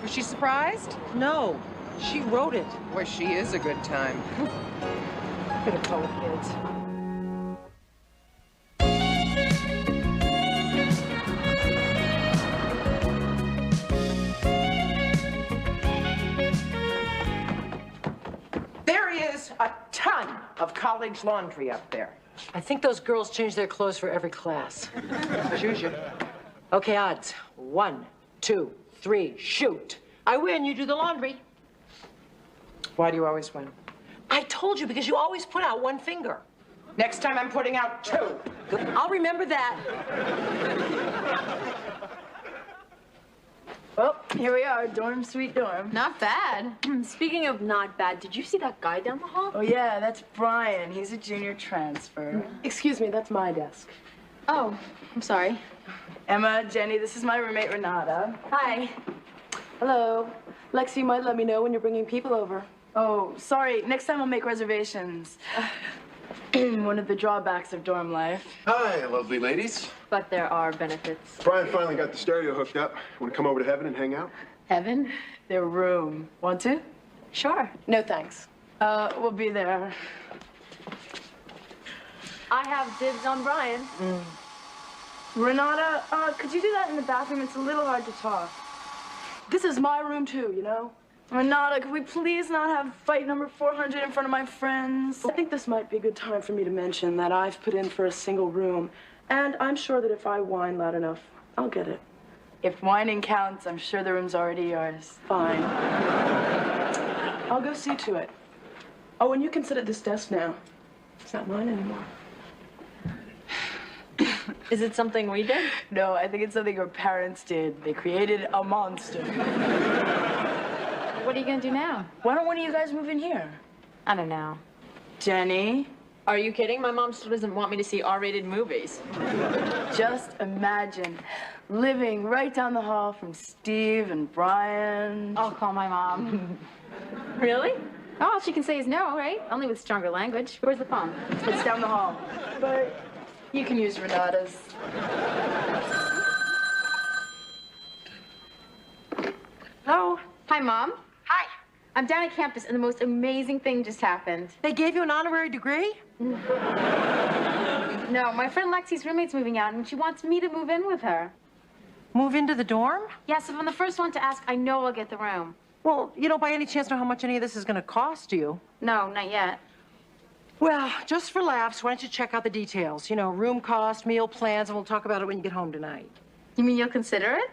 Was she surprised? No, she wrote it. Boy, she is a good time. Good to call the kids. There is a ton of college laundry up there. I think those girls change their clothes for every class. Choose you. Okay, odds. 1, 2, 3, shoot. I win, you do the laundry. Why do you always win? I told you, because you always put out one finger. Next time I'm putting out 2. Good. I'll remember that. Well, here we are, dorm, sweet dorm. Not bad. Speaking of not bad, did you see that guy down the hall? Oh, yeah, that's Brian. He's a junior transfer. Excuse me, that's my desk. Oh, I'm sorry. Emma, Jenny, this is my roommate, Renata. Hi. Hello. Lexi might let me know when you're bringing people over. Oh, sorry. Next time I'll make reservations. One of the drawbacks of dorm life. Hi, lovely ladies. But there are benefits. Brian finally got the stereo hooked up. Want to come over to Heaven and hang out? Heaven? Their room. Want to? Sure. No thanks. We'll be there. I have dibs on Brian. Renata, could you do that in the bathroom? It's a little hard to talk. This is my room too, you know? Renata, could we please not have fight number 400 in front of my friends? I think this might be a good time for me to mention that I've put in for a single room, and I'm sure that if I whine loud enough, I'll get it. If whining counts, I'm sure the room's already yours. Fine. I'll go see to it. Oh, and you can sit at this desk now. It's not mine anymore. Is it something we did? No, I think it's something your parents did. They created a monster. What are you gonna do now? Why don't one of you guys move in here? I don't know. Jenny, Are you kidding? My mom still doesn't want me to see R-rated movies. just imagine living right down the hall from Steve and Brian. I'll call my mom. Really? Oh, all she can say is no, right? Only with stronger language. Where's the phone? It's down the hall. But you can use Renata's. Hello? Hi, Mom. Hi. I'm down at campus, and the most amazing thing just happened. They gave you an honorary degree? No, my friend Lexi's roommate's moving out, and she wants me to move in with her. Move into the dorm? Yes, if I'm the first one to ask, I know I'll get the room. Well, you don't by any chance know how much any of this is going to cost you? No, not yet. Well, just for laughs, why don't you check out the details? You know, room cost, meal plans, and we'll talk about it when you get home tonight. You mean you'll consider it?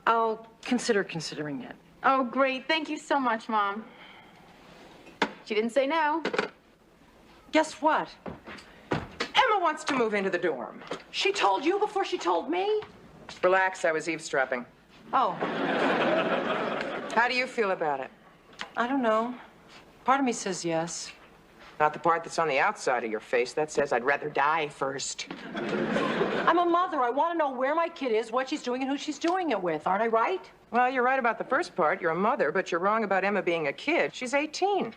I'll consider considering it. Oh, great. Thank you so much, Mom. She didn't say no. Guess what? Emma wants to move into the dorm. She told you before she told me? Relax, I was eavesdropping. Oh, How do you feel about it? I don't know. Part of me says yes. Not the part that's on the outside of your face. That says I'd rather die first. I'm a mother. I want to know where my kid is, what she's doing, and who she's doing it with. Aren't I right? Well, you're right about the first part. You're a mother, but you're wrong about Emma being a kid. She's 18.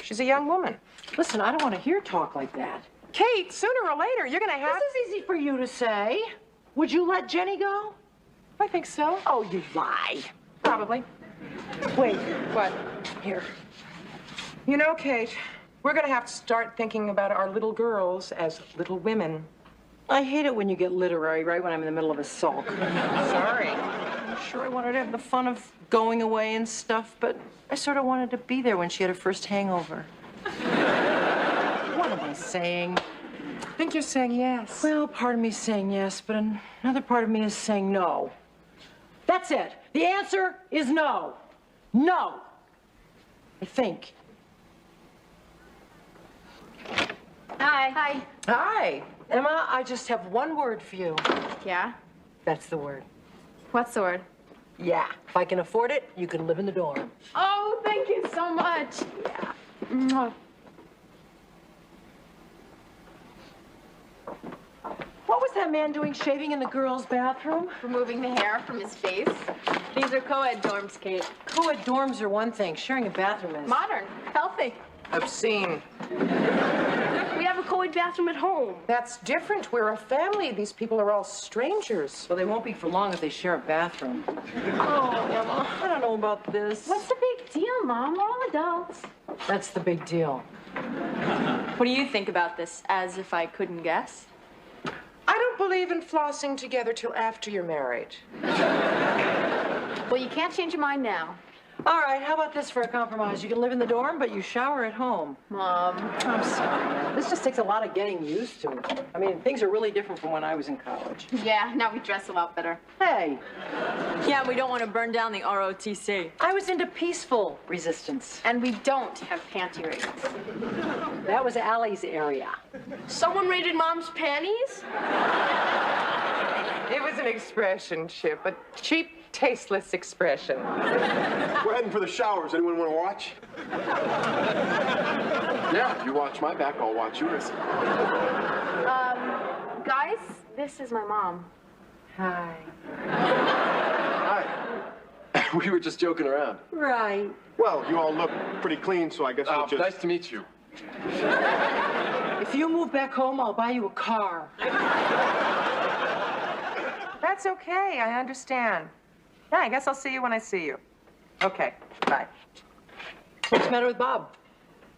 She's a young woman. Listen, I don't want to hear talk like that. Kate, sooner or later, you're gonna have... This is easy for you to say. Would you let Jenny go? I think so. Oh, you lie. Probably. Wait, What? here. You know, Kate, we're gonna have to start thinking about our little girls as little women. I hate it when you get literary right when I'm in the middle of a sulk. Sorry. I'm sure I wanted to have the fun of going away and stuff, but I sort of wanted to be there when she had her first hangover. What am I saying? I think you're saying yes. Well, part of me is saying yes, but another part of me is saying no. That's it. The answer is no. No. I think. Hi. Hi. Hi. Emma, I just have one word for you. Yeah? That's the word. What's the word? Yeah. If I can afford it, you can live in the dorm. Oh, thank you so much. Yeah. Mwah. What was that man doing shaving in the girls' bathroom? Removing the hair from his face. These are co-ed dorms, Kate. Co-ed dorms are one thing. Sharing a bathroom is. Modern. Healthy. Obscene. We have a co-ed bathroom at home. That's different. We're a family. These people are all strangers. Well, they won't be for long if they share a bathroom. Oh, Emma. I don't know about this. What's the big deal, Mom? We're all adults. That's the big deal. What do you think about this? As if I couldn't guess. I don't believe in flossing together till after you're married. Well, you can't change your mind now. All right, how about this for a compromise? You can live in the dorm, but you shower at home. Mom. I'm sorry, man. This just takes a lot of getting used to. I mean, things are really different from when I was in college. Yeah, now we dress a lot better. Hey, Yeah, we don't want to burn down the ROTC. I was into peaceful resistance. And we don't have panty raids. That was Allie's area. Someone raided Mom's panties? It was an expression, Chip, a cheap, tasteless expression. We're heading for the showers. Anyone want to watch? Yeah, if you watch my back, I'll watch yours. Guys, this is my mom. Hi. Hi. We were just joking around. Right. Well, you all look pretty clean, so I guess we'll just... Nice to meet you. If you move back home, I'll buy you a car. That's okay. I understand. Yeah, I guess I'll see you when I see you. Okay, bye. What's the matter with Bob?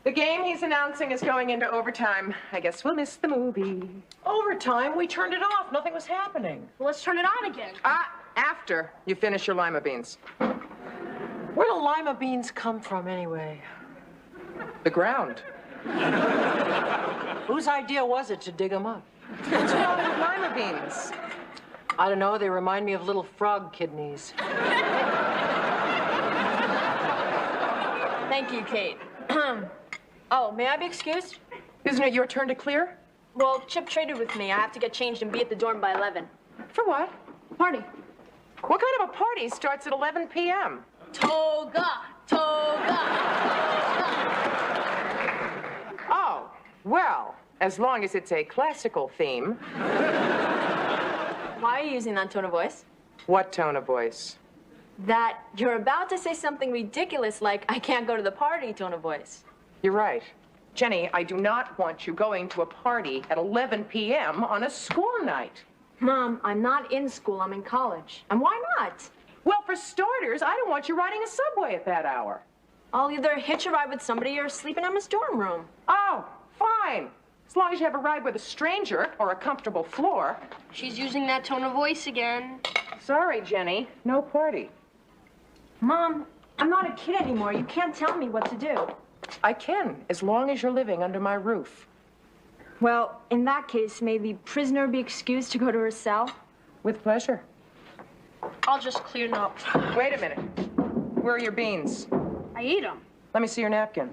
The game he's announcing is going into overtime. I guess we'll miss the movie. Overtime, we turned it off. Nothing was happening. Well, let's turn it on again. After you finish your lima beans. Where do lima beans come from, anyway? The ground. Whose idea was it to dig them up? What's wrong with lima beans? I don't know. They remind me of little frog kidneys. Thank you, Kate. Oh, may I be excused? Isn't it your turn to clear? Well, Chip traded with me. I have to get changed and be at the dorm by 11. For what? Party. What kind of a party starts at 11 p.m.? Toga! Toga! Oh, well, as long as it's a classical theme. Why are you using that tone of voice? What tone of voice? That you're about to say something ridiculous like, I can't go to the party tone of voice. You're right. Jenny, I do not want you going to a party at 11 p.m. on a school night. Mom, I'm not in school. I'm in college. And why not? Well, for starters, I don't want you riding a subway at that hour. I'll either hitch a ride with somebody or sleep in Emma's dorm room. Oh, fine. As long as you have a ride with a stranger or a comfortable floor. She's using that tone of voice again. Sorry, Jenny. No party. Mom, I'm not a kid anymore. You can't tell me what to do. I can, as long as you're living under my roof. Well, in that case, may the prisoner be excused to go to her cell? With pleasure. I'll just clean up. Wait a minute. Where are your beans? I eat them. Let me see your napkin.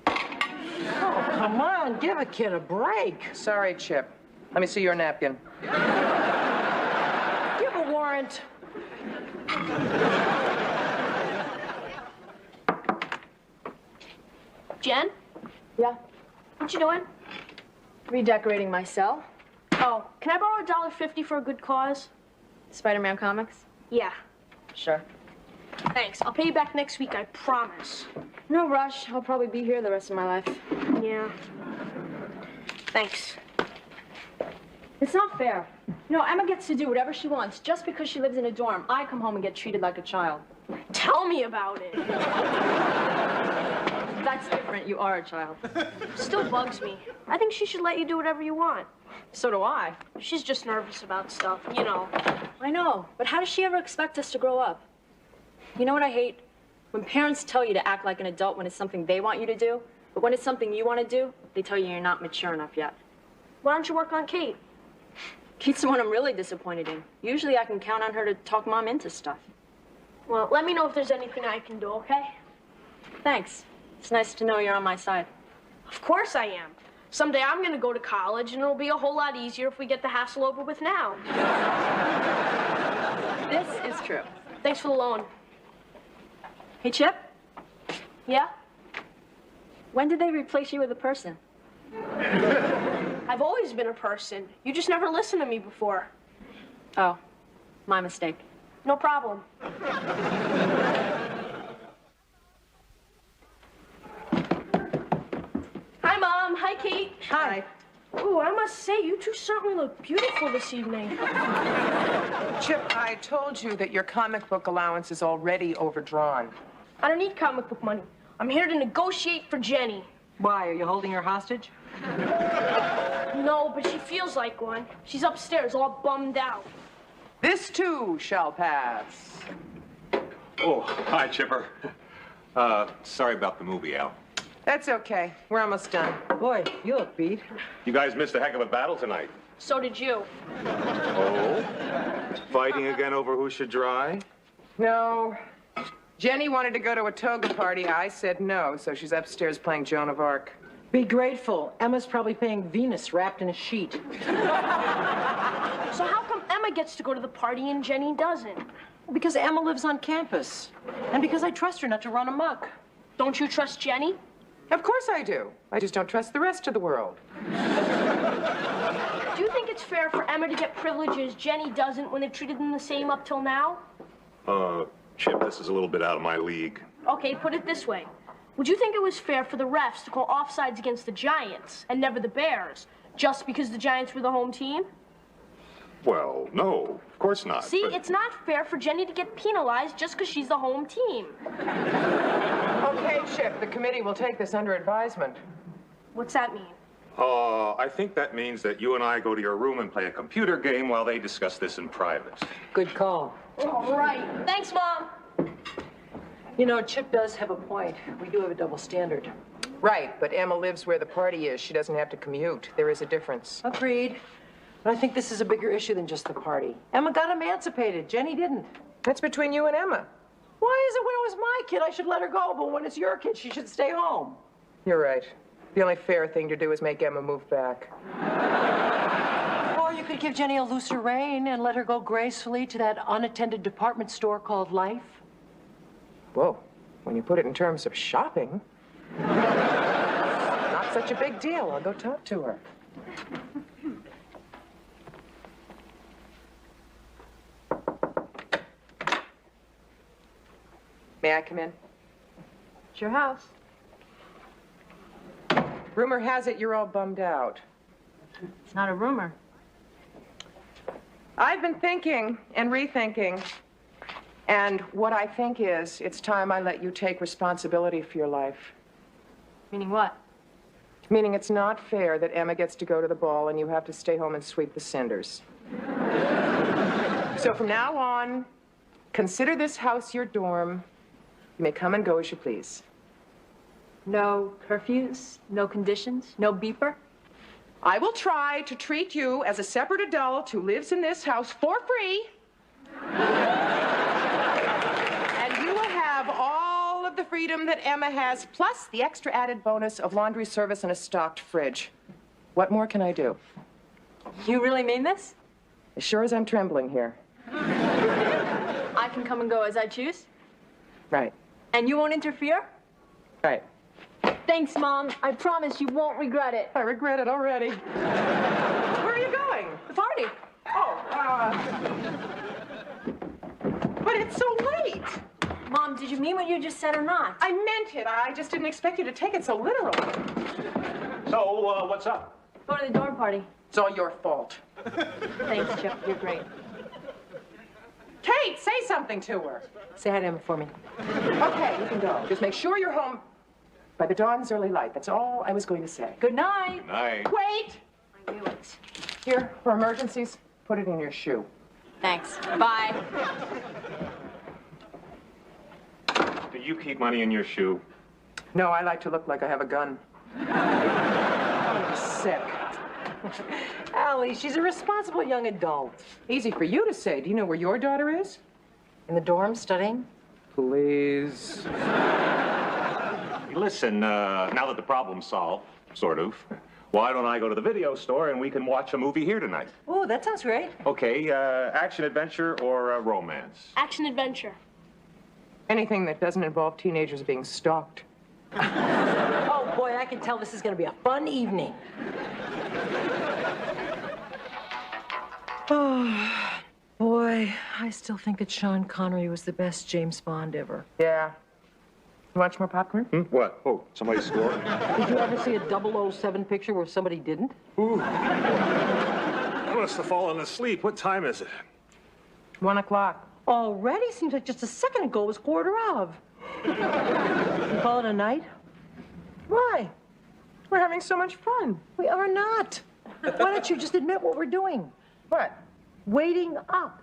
Oh, come on. Give a kid a break. Sorry, Chip. Let me see your napkin. Give a warrant. Jen, Yeah? what you doing? Redecorating my cell. Oh, can I borrow $1.50 for a good cause? Spider-Man comics? Yeah. Sure. Thanks. I'll pay you back next week, I promise. No rush. I'll probably be here the rest of my life. Yeah. Thanks. It's not fair. You know, Emma gets to do whatever she wants just because she lives in a dorm. I come home and get treated like a child. Tell me about it. That's different. You are a child. Still bugs me. I think she should let you do whatever you want. So do I. She's just nervous about stuff, you know. I know. But how does she ever expect us to grow up? You know what I hate? When parents tell you to act like an adult when it's something they want you to do, but when it's something you want to do, they tell you you're not mature enough yet. Why don't you work on Kate? Kate's the one I'm really disappointed in. Usually I can count on her to talk Mom into stuff. Well, let me know if there's anything I can do, okay? Thanks. It's nice to know you're on my side. Of course I am. Someday I'm gonna go to college, and it'll be a whole lot easier if we get the hassle over with now. This is true. Thanks for the loan. Hey, Chip, Yeah? when did they replace you with a person? I've always been a person. You just never listened to me before. Oh, my mistake. No problem. Hi, Mom. Hi, Kate. Hi. Ooh, I must say, you two certainly look beautiful this evening. Chip, I told you that your comic book allowance is already overdrawn. I don't need comic book money. I'm here to negotiate for Jenny. Why, are you holding her hostage? No, but she feels like one. She's upstairs, all bummed out. This too shall pass. Oh, hi, Chipper. Sorry about the movie, Al. That's okay. We're almost done. Boy, you look beat. You guys missed a heck of a battle tonight. So did you. Oh? Fighting again over who should dry? No. Jenny wanted to go to a toga party. I said no, so she's upstairs playing Joan of Arc. Be grateful. Emma's probably playing Venus wrapped in a sheet. So how come Emma gets to go to the party and Jenny doesn't? Because Emma lives on campus. And because I trust her not to run amok. Don't you trust Jenny? Of course I do. I just don't trust the rest of the world. Do you think it's fair for Emma to get privileges Jenny doesn't when they've treated them the same up till now? Chip, this is a little bit out of my league. Okay, put it this way. Would you think it was fair for the refs to call offsides against the Giants and never the Bears, just because the Giants were the home team? Well, no, of course not. See, but... it's not fair for Jenny to get penalized just because she's the home team. Okay, Chip, the committee will take this under advisement. What's that mean? I think that means that you and I go to your room and play a computer game while they discuss this in private. Good call. All right. Thanks, Mom. You know, Chip does have a point. We do have a double standard. Right, but Emma lives where the party is. She doesn't have to commute. There is a difference. Agreed. But I think this is a bigger issue than just the party. Emma got emancipated. Jenny didn't. That's between you and Emma. Why is it when it was my kid, I should let her go, but when it's your kid, she should stay home? You're right. The only fair thing to do is make Emma move back. Or you could give Jenny a looser rein and let her go gracefully to that unattended department store called Life. Whoa, when you put it in terms of shopping, not such a big deal. I'll go talk to her. May I come in? It's your house. Rumor has it you're all bummed out. It's not a rumor. I've been thinking and rethinking, and what I think is it's time I let you take responsibility for your life. Meaning what? Meaning it's not fair that Emma gets to go to the ball and you have to stay home and sweep the cinders. So from now on, consider this house your dorm. You may come and go as you please. No curfews, no conditions, no beeper? I will try to treat you as a separate adult who lives in this house for free. And you will have all of the freedom that Emma has, plus the extra added bonus of laundry service and a stocked fridge. What more can I do? You really mean this? As sure as I'm trembling here. I can come and go as I choose? Right, And you won't interfere? right. Thanks, Mom. I promise you won't regret it. I regret it already. Where are you going? The party. Oh, but it's so late. Mom, did you mean what you just said or not? I meant it. I just didn't expect you to take it so literally. So, what's up? Go to the dorm party. It's all your fault. Thanks, Chip. You're great. Kate, say something to her. Say hi to Emma for me. Okay, you can go. Just make sure you're home by the dawn's early light. That's all I was going to say. Good night. Night. Wait! I knew it. Here, for emergencies, put it in your shoe. Thanks. Bye. Do you keep money in your shoe? No, I like to look like I have a gun. I'm sick. Allie, she's a responsible young adult. Easy for you to say. Do you know where your daughter is? In the dorm, studying? Please. Listen, now that the problem's solved, sort of, why don't I go to the video store and we can watch a movie here tonight? Oh, that sounds great. Okay, action adventure or romance? Action adventure. Anything that doesn't involve teenagers being stalked. Oh, boy, I can tell this is going to be a fun evening. Oh, boy, I still think that Sean Connery was the best James Bond ever. Yeah. You want some more popcorn? What? Oh, somebody scored? Did you ever see a 007 picture where somebody didn't? Ooh. I must have fallen asleep. What time is it? 1 o'clock. Already? Seems like just a second ago it was 1:15. You call it a night? Why? We're having so much fun. We are not. Why don't you just admit what we're doing? What? Waiting up.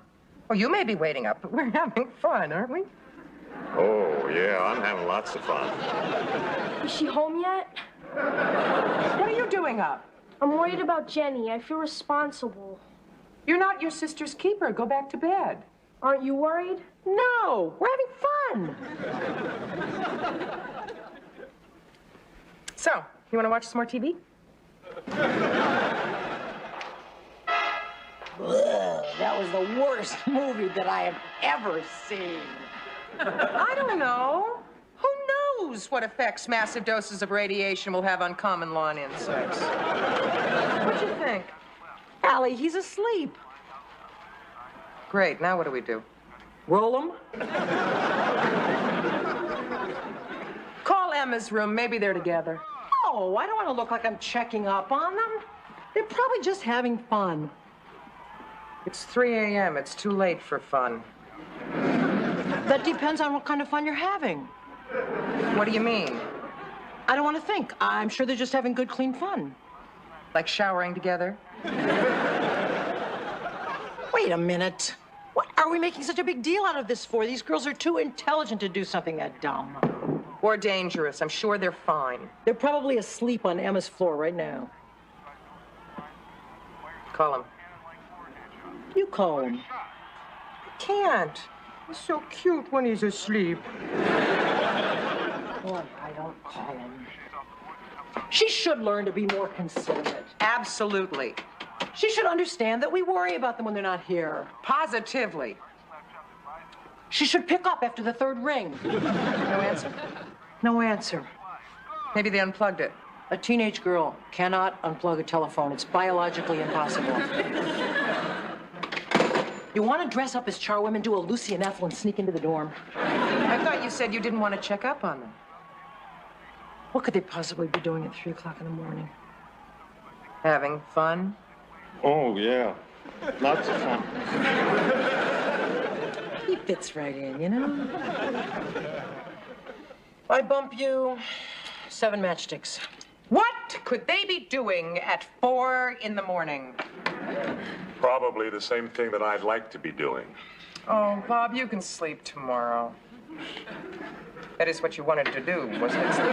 Oh, you may be waiting up, but we're having fun, aren't we? Oh, yeah, I'm having lots of fun. Is she home yet? What are you doing up? I'm worried about Jennie. I feel responsible. You're not your sister's keeper. Go back to bed. Aren't you worried? No, we're having fun. So, you want to watch some more TV? That was the worst movie that I have ever seen. I don't know. Who knows what effects massive doses of radiation will have on common lawn insects? What'd you think? Allie, he's asleep. Great. Now what do we do? Roll him. Call Emma's room. Maybe they're together. No, I don't want to look like I'm checking up on them. They're probably just having fun. It's 3 a.m. It's too late for fun. That depends on what kind of fun you're having. What do you mean? I don't want to think. I'm sure they're just having good, clean fun. Like showering together? Wait a minute. What are we making such a big deal out of this for? These girls are too intelligent to do something that dumb. Or dangerous. I'm sure they're fine. They're probably asleep on Emma's floor right now. Call him. You call him. Can't. He's so cute when he's asleep. Boy, I don't call him. She should learn to be more considerate. Absolutely. She should understand that we worry about them when they're not here. Positively. She should pick up after the third ring. No answer? No answer. Maybe they unplugged it. A teenage girl cannot unplug a telephone. It's biologically impossible. You want to dress up as charwomen, do a Lucy and Ethel, and sneak into the dorm? I thought you said you didn't want to check up on them. What could they possibly be doing at 3 o'clock in the morning? Having fun? Oh, yeah. Lots of fun. He fits right in, you know? I bump you 7 matchsticks. What could they be doing at 4 in the morning? Probably the same thing that I'd like to be doing. Oh, Bob, you can sleep tomorrow. That is what you wanted to do, wasn't it, sleep?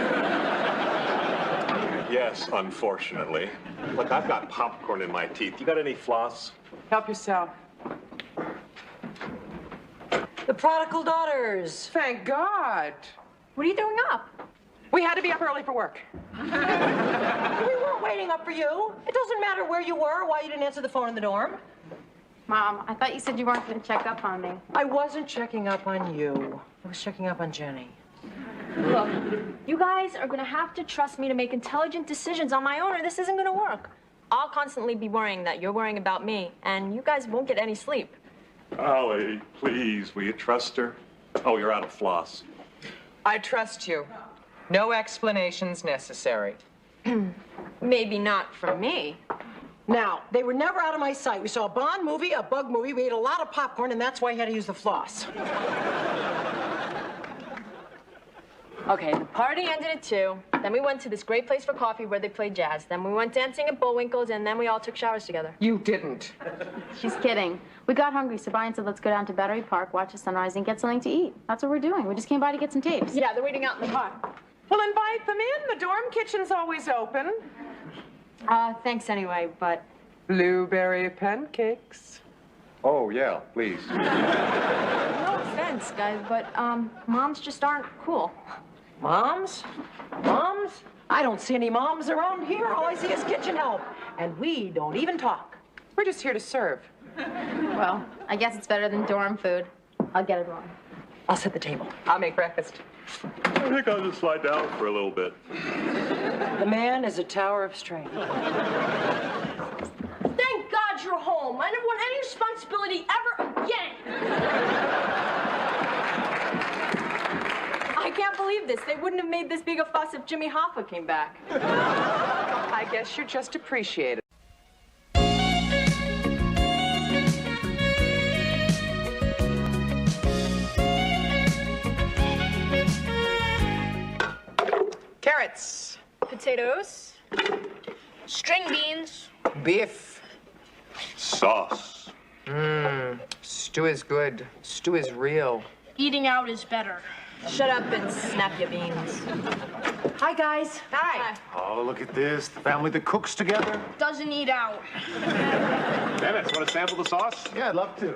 Yes, unfortunately. Look, I've got popcorn in my teeth. You got any floss? Help yourself. The prodigal daughters. Thank God. What are you doing up? We had to be up early for work. We weren't waiting up for you. It doesn't matter where you were, why you didn't answer the phone in the dorm. Mom, I thought you said you weren't going to check up on me. I wasn't checking up on you. I was checking up on Jennie. Look, you guys are gonna have to trust me to make intelligent decisions on my own, or this isn't gonna work. I'll constantly be worrying that you're worrying about me, and you guys won't get any sleep. Allie, please, will you trust her? Oh, you're out of floss. I trust you. No explanations necessary. Maybe not from me. Now, they were never out of my sight. We saw a Bond movie, a bug movie, we ate a lot of popcorn, and that's why I had to use the floss. Okay, the party ended at 2. Then we went to this great place for coffee where they played jazz. Then we went dancing at Bullwinkle's, and then we all took showers together. You didn't. She's kidding. We got hungry, so Brian said, let's go down to Battery Park, watch the sunrise, and get something to eat. That's what we're doing. We just came by to get some tapes. Yeah, they're waiting out in the car. Well, invite them in. The dorm kitchen's always open. Thanks anyway, but... Blueberry pancakes. Oh, yeah, please. No offense, guys, but, moms just aren't cool. Moms? Moms? I don't see any moms around here. All I see is kitchen help. And we don't even talk. We're just here to serve. Well, I guess it's better than dorm food. I'll get it wrong. I'll set the table. I'll make breakfast. I think I'll just lie down for a little bit. The man is a tower of strength. Thank God you're home. I never want any responsibility ever again. I can't cannot believe this. They wouldn't have made this big a fuss if Jimmy Hoffa came back. I guess you're just appreciated. Carrots. Potatoes. String beans. Beef. Sauce. Stew is good. Stew is real. Eating out is better. Shut up and snap your beans. Hi, guys. Hi. Oh, look at this. The family that cooks together. Doesn't eat out. Dennis, want to sample the sauce? Yeah, I'd love to.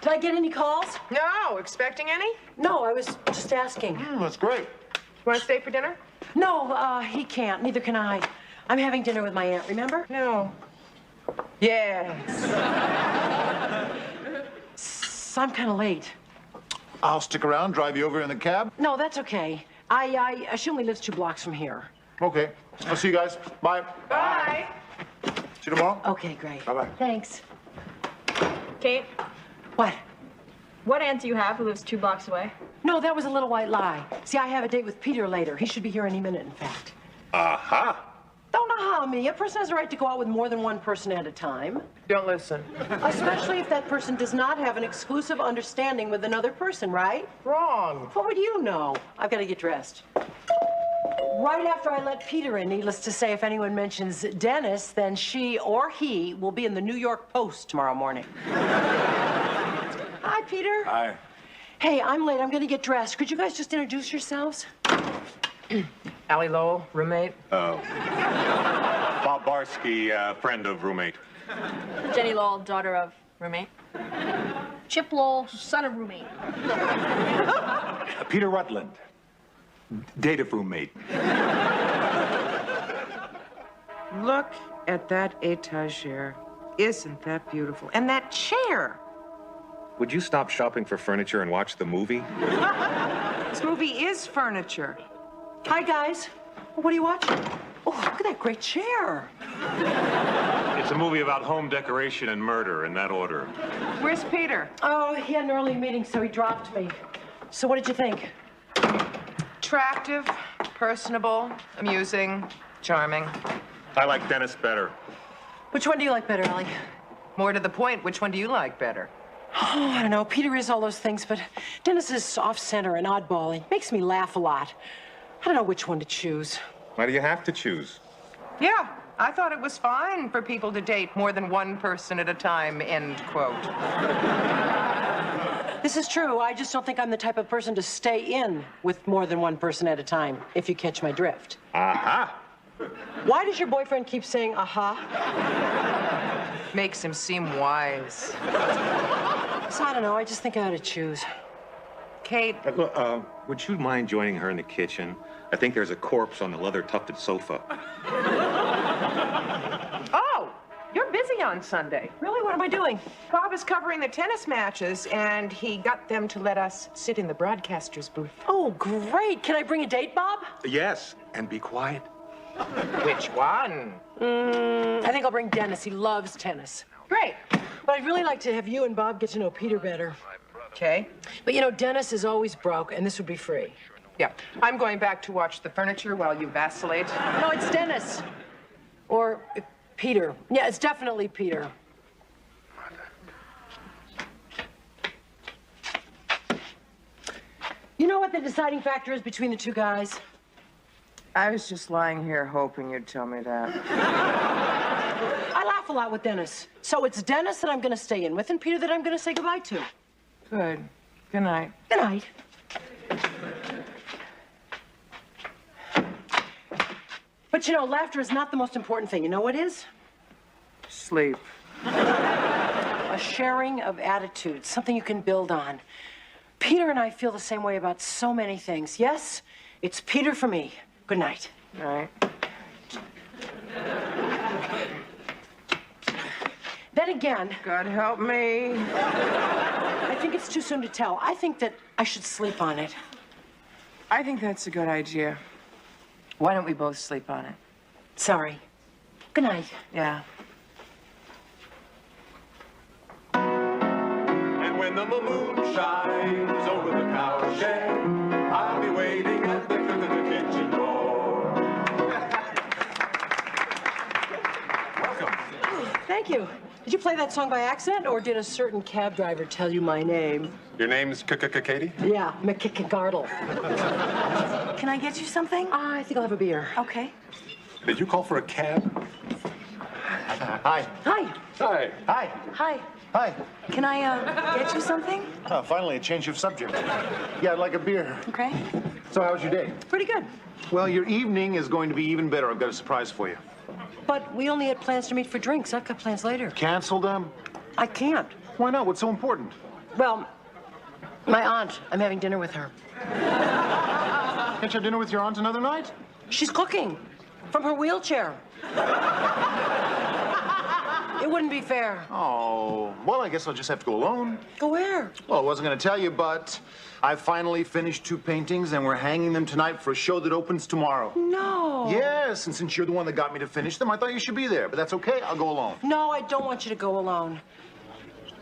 Did I get any calls? No, expecting any? No, I was just asking. That's great. You want to stay for dinner? No, he can't. Neither can I. I'm having dinner with my aunt, remember? No. Yes. I'm kind of late. I'll stick around, drive you over in the cab. No, that's okay. She only lives 2 blocks from here. Okay. I'll see you guys. Bye. Bye. See you tomorrow. Okay, great. Bye-bye. Thanks. Kate, What? what aunt do you have who lives 2 blocks away? No, that was a little white lie. See, I have a date with Peter later. He should be here any minute, in fact. Aha! Don't aha me. A person has a right to go out with more than one person at a time. Don't listen. Especially if that person does not have an exclusive understanding with another person, right? Wrong. What would you know? I've got to get dressed. Right after I let Peter in, needless to say, if anyone mentions Dennis, then she or he will be in the New York Post tomorrow morning. Hi, Peter. Hi. Hey, I'm late. I'm going to get dressed. Could you guys just introduce yourselves? Allie Lowell, roommate. Bob Barsky, friend of roommate. Jennie Lowell, daughter of roommate. Chip Lowell, son of roommate. Peter Rutland. Date of roommate. Look at that etagere. Isn't that beautiful? And that chair. Would you stop shopping for furniture and watch the movie? This movie is furniture. Hi, guys. What are you watching? Oh, look at that great chair. It's a movie about home decoration and murder, in that order. Where's Peter? Oh, he had an early meeting, so he dropped me. So what did you think? Attractive, personable, amusing, charming. I like Dennis better. Which one do you like better, Allie? More to the point, which one do you like better? Oh, I don't know. Peter is all those things, but Dennis is off-center and oddball. He makes me laugh a lot. I don't know which one to choose. Why do you have to choose? Yeah, I thought it was fine for people to date more than one person at a time, end quote. This is true. I just don't think I'm the type of person to stay in with more than one person at a time, if you catch my drift. Aha! Why does your boyfriend keep saying aha? Makes him seem wise. So I don't know. I just think I ought to choose. Kate, Would you mind joining her in the kitchen? I think there's a corpse on the leather-tufted sofa. oh, you're busy on Sunday. Really? What am I doing? Bob is covering the tennis matches, and he got them to let us sit in the broadcaster's booth. Oh, great. Can I bring a date, Bob? Yes, and be quiet. Which one? I think I'll bring Dennis. He loves tennis. Great. But I'd really like to have you and Bob get to know Peter better. Okay. But you know, Dennis is always broke, and this would be free. Yeah. I'm going back to watch the furniture while you vacillate. No, it's Dennis. Or Peter. Yeah, it's definitely Peter. You know what the deciding factor is between the 2 guys? I was just lying here hoping you'd tell me that. I laugh a lot with Dennis. So it's Dennis that I'm going to stay in with and Peter that I'm going to say goodbye to. Good. Good night. Good night. But you know, laughter is not the most important thing. You know what is? Sleep. A sharing of attitudes, something you can build on. Peter and I feel the same way about so many things. Yes, it's Peter for me. Good night. All right. Then again, God help me. I think it's too soon to tell. I think that I should sleep on it. I think that's a good idea. Why don't we both sleep on it? Sorry. Good night. Yeah. And when the moon shines over the cowshed, I'll be waiting thank you. Did you play that song by accident, or did a certain cab driver tell you my name? Your name's Katie? Yeah, McKickagardle. Can I get you something? I think I'll have a beer. Okay. Did you call for a cab? Hi. Hi. Hi. Hi. Hi. Hi. Can I get you something? Oh, finally, a change of subject. Yeah, I'd like a beer. Okay. So, how was your day? Pretty good. Well, your evening is going to be even better. I've got a surprise for you. But we only had plans to meet for drinks. I've got plans later. Cancel them? I can't. Why not? What's so important? Well, my aunt. I'm having dinner with her. Can't you have dinner with your aunt another night? She's cooking from her wheelchair. It wouldn't be fair. Oh, well, I guess I'll just have to go alone. Go where? Well, I wasn't going to tell you, but I finally finished 2 paintings, and we're hanging them tonight for a show that opens tomorrow. No. Yes, and since you're the one that got me to finish them, I thought you should be there. But that's okay. I'll go alone. No, I don't want you to go alone.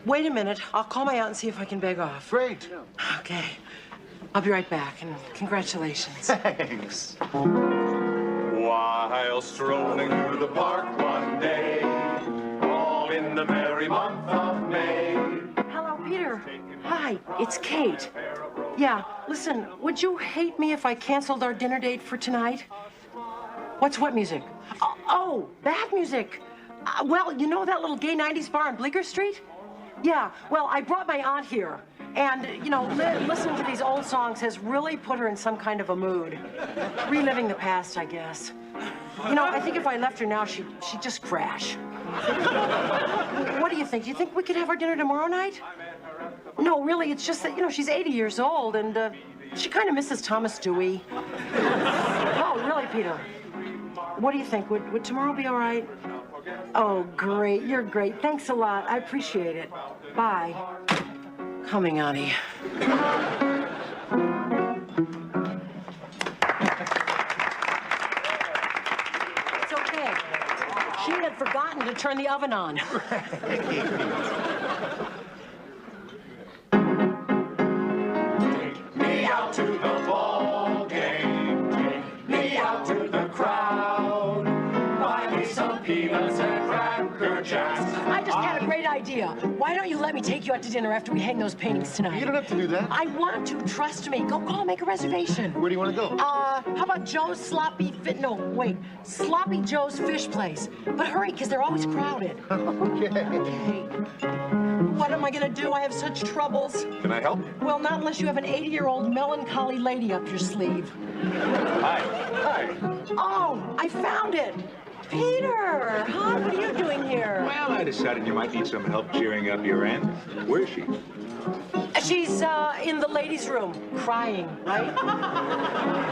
Wait a minute. I'll call my aunt and see if I can beg off. Great. Okay. I'll be right back, and congratulations. Thanks. While strolling through the park one day, all in the merry month of May. Hello, Peter. Hi, it's Kate. Yeah, listen, would you hate me if I canceled our dinner date for tonight? What's what music? Oh, that music. Well, you know that little gay 90s bar on Bleecker Street? Yeah, well, I brought my aunt here. And, you know, listening to these old songs has really put her in some kind of a mood. Reliving the past, I guess. You know, I think if I left her now, she'd just crash. What do you think? Do you think we could have our dinner tomorrow night? No, really, it's just that, you know, she's 80 years old, and she kind of misses Thomas Dewey. Oh, really, Peter? What do you think? Would tomorrow be all right? Oh, great. You're great. Thanks a lot. I appreciate it. Bye. Coming, Auntie. It's okay. She had forgotten to turn the oven on. Take me out to the ball game. Take me out to the crowd. Buy me some peanuts and Cracker Jacks. I just had a great idea. Why don't you let me take you out to dinner after we hang those paintings tonight? You don't have to do that. I want to. Trust me. Go call, make a reservation. Where do you want to go? How about Joe's Sloppy Sloppy Joe's Fish Place. But hurry, because they're always crowded. Okay. What am I gonna do? I have such troubles. Can I help? Well, not unless you have an 80-year-old melancholy lady up your sleeve. Hi. Oh, I found it. Peter, huh? What are you doing here? Well, I decided you might need some help cheering up your aunt. Where is she? She's in the ladies' room, crying, right?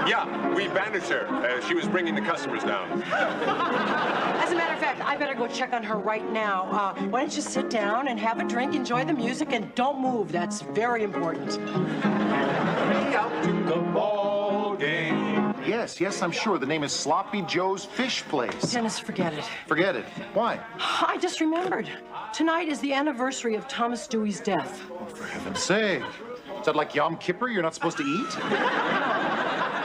Yeah, we bandaged her. She was bringing the customers down. As a matter of fact, I better go check on her right now. Why don't you sit down and have a drink, enjoy the music, and don't move. That's very important. Out to the ball game. Yes, I'm sure. The name is Sloppy Joe's Fish Place. Dennis, forget it. Forget it. Why? I just remembered. Tonight is the anniversary of Thomas Dewey's death. Oh, for heaven's sake. Is that like Yom Kippur? You're not supposed to eat?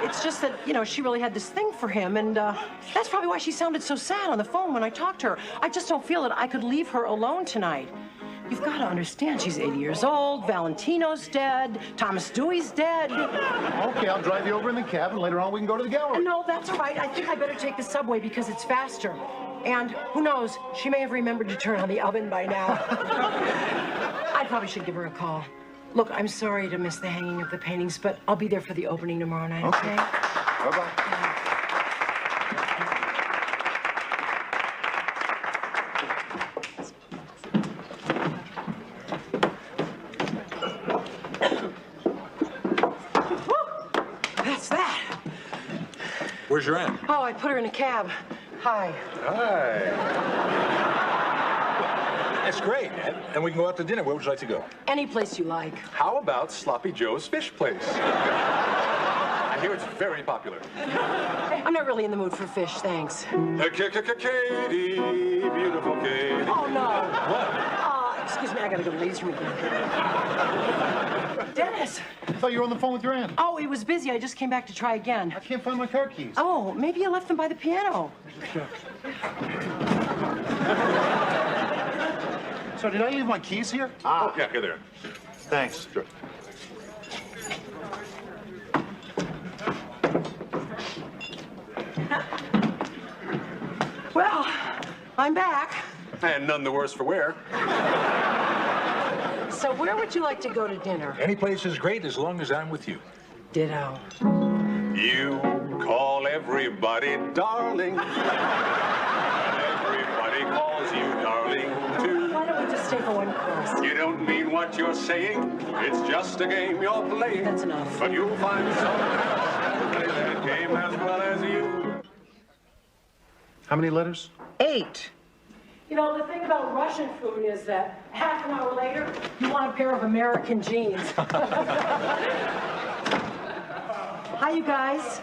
It's just that, you know, she really had this thing for him, and that's probably why she sounded so sad on the phone when I talked to her. I just don't feel that I could leave her alone tonight. You've got to understand, she's 80 years old, Valentino's dead, Thomas Dewey's dead. Okay, I'll drive you over in the cab, and later on we can go to the gallery. No, that's all right. I think I better take the subway because it's faster. And who knows, she may have remembered to turn on the oven by now. I probably should give her a call. Look, I'm sorry to miss the hanging of the paintings, but I'll be there for the opening tomorrow night, okay? Bye-bye. That's that. Where's your aunt? Oh, I put her in a cab. Hi. That's great. And we can go out to dinner. Where would you like to go? Any place you like. How about Sloppy Joe's Fish Place? I hear it's very popular. I'm not really in the mood for fish, thanks. Katie, beautiful Katie. Oh, no. What? Excuse me, I gotta go to the ladies' room again. Dennis! I thought you were on the phone with your aunt. Oh, it was busy. I just came back to try again. I can't find my car keys. Oh, maybe you left them by the piano. So did I leave my keys here? Ah, yeah, here they are. Thanks. Sure. Well, I'm back. And none the worse for wear. So where would you like to go to dinner? Any place is great as long as I'm with you. Ditto. You call everybody darling. And everybody calls you darling, too. Why don't we just stay for one course? You don't mean what you're saying. It's just a game you're playing. That's enough. But you'll find someone else who'll play that game as well as you. How many letters? 8. You know, the thing about Russian food is that half an hour later, you want a pair of American jeans. Hi, you guys.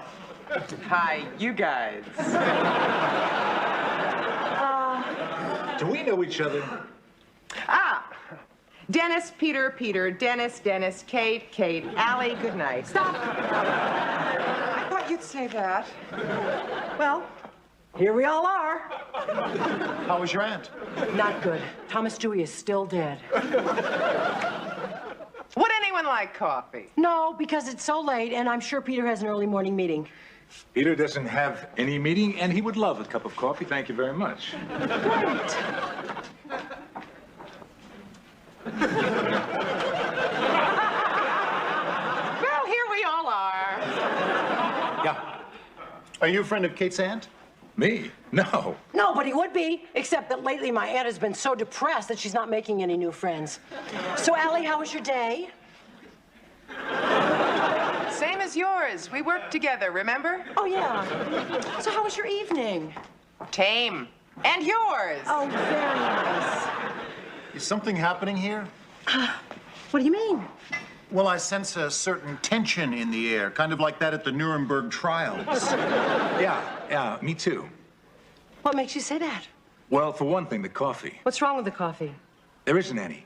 Hi, you guys. Do we know each other? Dennis, Peter, Peter, Dennis, Dennis, Kate, Kate, Allie, good night. Stop. I thought you'd say that. Well, here we all are. How was your aunt? Not good. Thomas Dewey is still dead. Would anyone like coffee? No, because it's so late, and I'm sure Peter has an early morning meeting. Peter doesn't have any meeting, and he would love a cup of coffee. Thank you very much. Great. Well, here we all are. Yeah. Are you a friend of Kate's aunt? Me? No. No, but he would be, except that lately my aunt has been so depressed that she's not making any new friends. So, Allie, how was your day? Same as yours. We worked together, remember? Oh, yeah. So how was your evening? Tame. And yours. Oh, very nice. Is something happening here? What do you mean? Well, I sense a certain tension in the air, kind of like that at the Nuremberg trials. Yeah, me too. What makes you say that? Well, for one thing, the coffee. What's wrong with the coffee? There isn't any.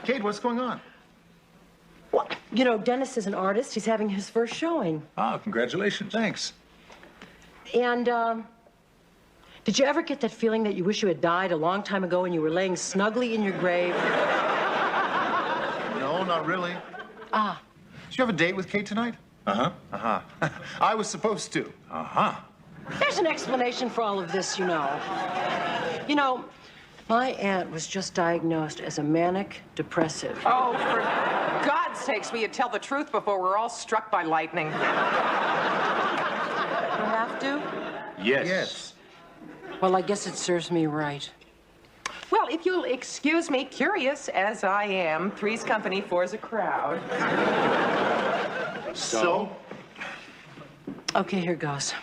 Kate, what's going on? Well, you know, Dennis is an artist. He's having his first showing. Ah, congratulations. Thanks. And, did you ever get that feeling that you wish you had died a long time ago and you were laying snugly in your grave? No, not really. Ah. Did you have a date with Kate tonight? Uh-huh. Uh-huh. I was supposed to. Uh-huh. There's an explanation for all of this, you know. You know, my aunt was just diagnosed as a manic depressive. Oh, for God's sakes, will you tell the truth before we're all struck by lightning? I have to? Yes. Yes. Well, I guess it serves me right. Well, if you'll excuse me, curious as I am, three's company, four's a crowd. So? Okay, here goes.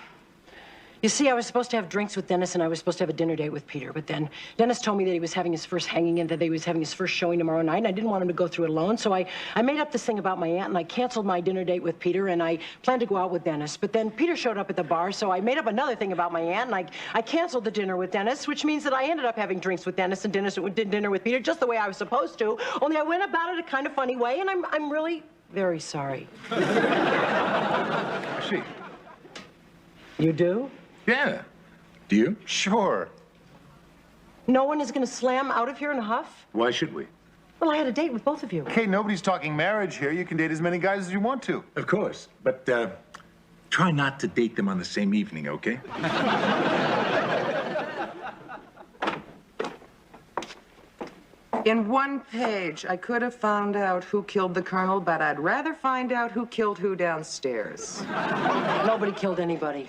You see, I was supposed to have drinks with Dennis, and I was supposed to have a dinner date with Peter. But then Dennis told me that he was having his first hanging and that he was having his first showing tomorrow night, and I didn't want him to go through it alone. So I made up this thing about my aunt, and I canceled my dinner date with Peter, and I planned to go out with Dennis. But then Peter showed up at the bar, so I made up another thing about my aunt, and I canceled the dinner with Dennis, which means that I ended up having drinks with Dennis and dinner with Peter, just the way I was supposed to. Only I went about it a kind of funny way, and I'm really very sorry. I see. You do? Yeah. Do you? Sure. No one is going to slam out of here in a huff? Why should we? Well, I had a date with both of you. Kate, nobody's talking marriage here. You can date as many guys as you want to. Of course. But, try not to date them on the same evening, okay? In one page, I could have found out who killed the colonel, but I'd rather find out who killed who downstairs. Nobody killed anybody.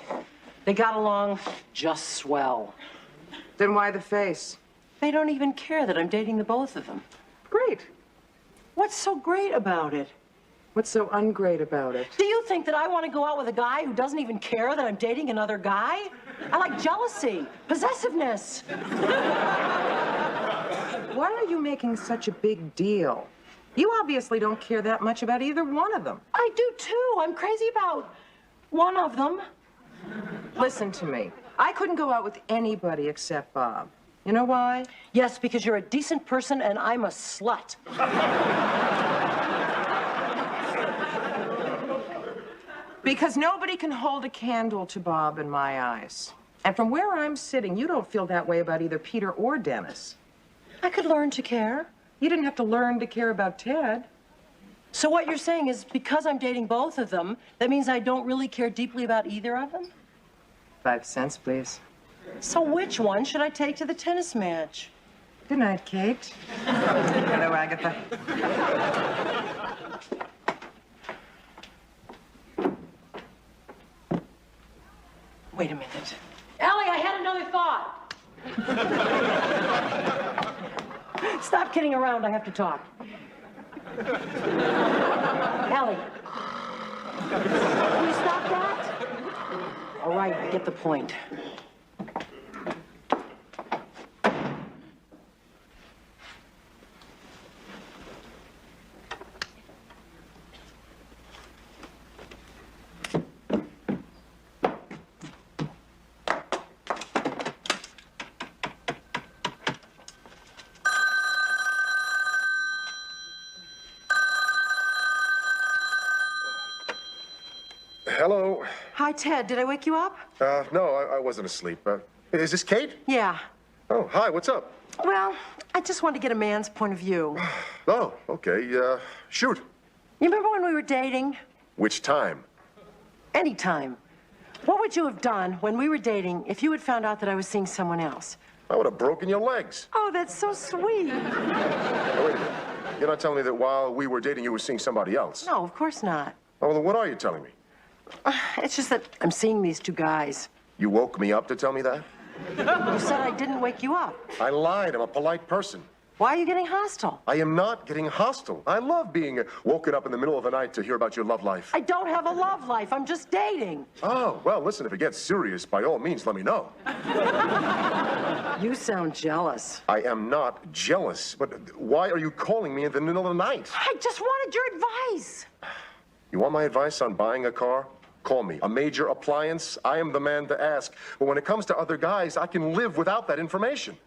They got along just swell. Then why the face? They don't even care that I'm dating the both of them. Great. What's so great about it? What's so ungreat about it? Do you think that I want to go out with a guy who doesn't even care that I'm dating another guy? I like jealousy, possessiveness. Why are you making such a big deal? You obviously don't care that much about either one of them. I do too. I'm crazy about one of them. Listen to me. I couldn't go out with anybody except Bob. You know why? Yes, because you're a decent person and I'm a slut. Because nobody can hold a candle to Bob in my eyes. And from where I'm sitting, you don't feel that way about either Peter or Dennis. I could learn to care. You didn't have to learn to care about Ted. So what you're saying is because I'm dating both of them, that means I don't really care deeply about either of them? 5 cents, please. So which one should I take to the tennis match? Good night, Kate. Hello, Agatha. Wait a minute. Allie, I had another thought. Stop kidding around. I have to talk. Allie. Can you stop that? All right, I get the point. Hello. Hi, Ted. Did I wake you up? No, I wasn't asleep. Is this Kate? Yeah. Oh, hi, what's up? Well, I just wanted to get a man's point of view. Oh, okay, shoot. You remember when we were dating? Which time? Anytime. What would you have done when we were dating if you had found out that I was seeing someone else? I would have broken your legs. Oh, that's so sweet. Oh, wait a minute. You're not telling me that while we were dating, you were seeing somebody else? No, of course not. Oh, well, then what are you telling me? It's just that I'm seeing these two guys. You woke me up to tell me that? You said I didn't wake you up. I lied. I'm a polite person. Why are you getting hostile? I am not getting hostile. I love being woken up in the middle of the night to hear about your love life. I don't have a love life. I'm just dating. Oh, well, listen, if it gets serious, by all means, let me know. You sound jealous. I am not jealous, but why are you calling me in the middle of the night? I just wanted your advice. You want my advice on buying a car? Call me. A major appliance? I am the man to ask. But when it comes to other guys, I can live without that information.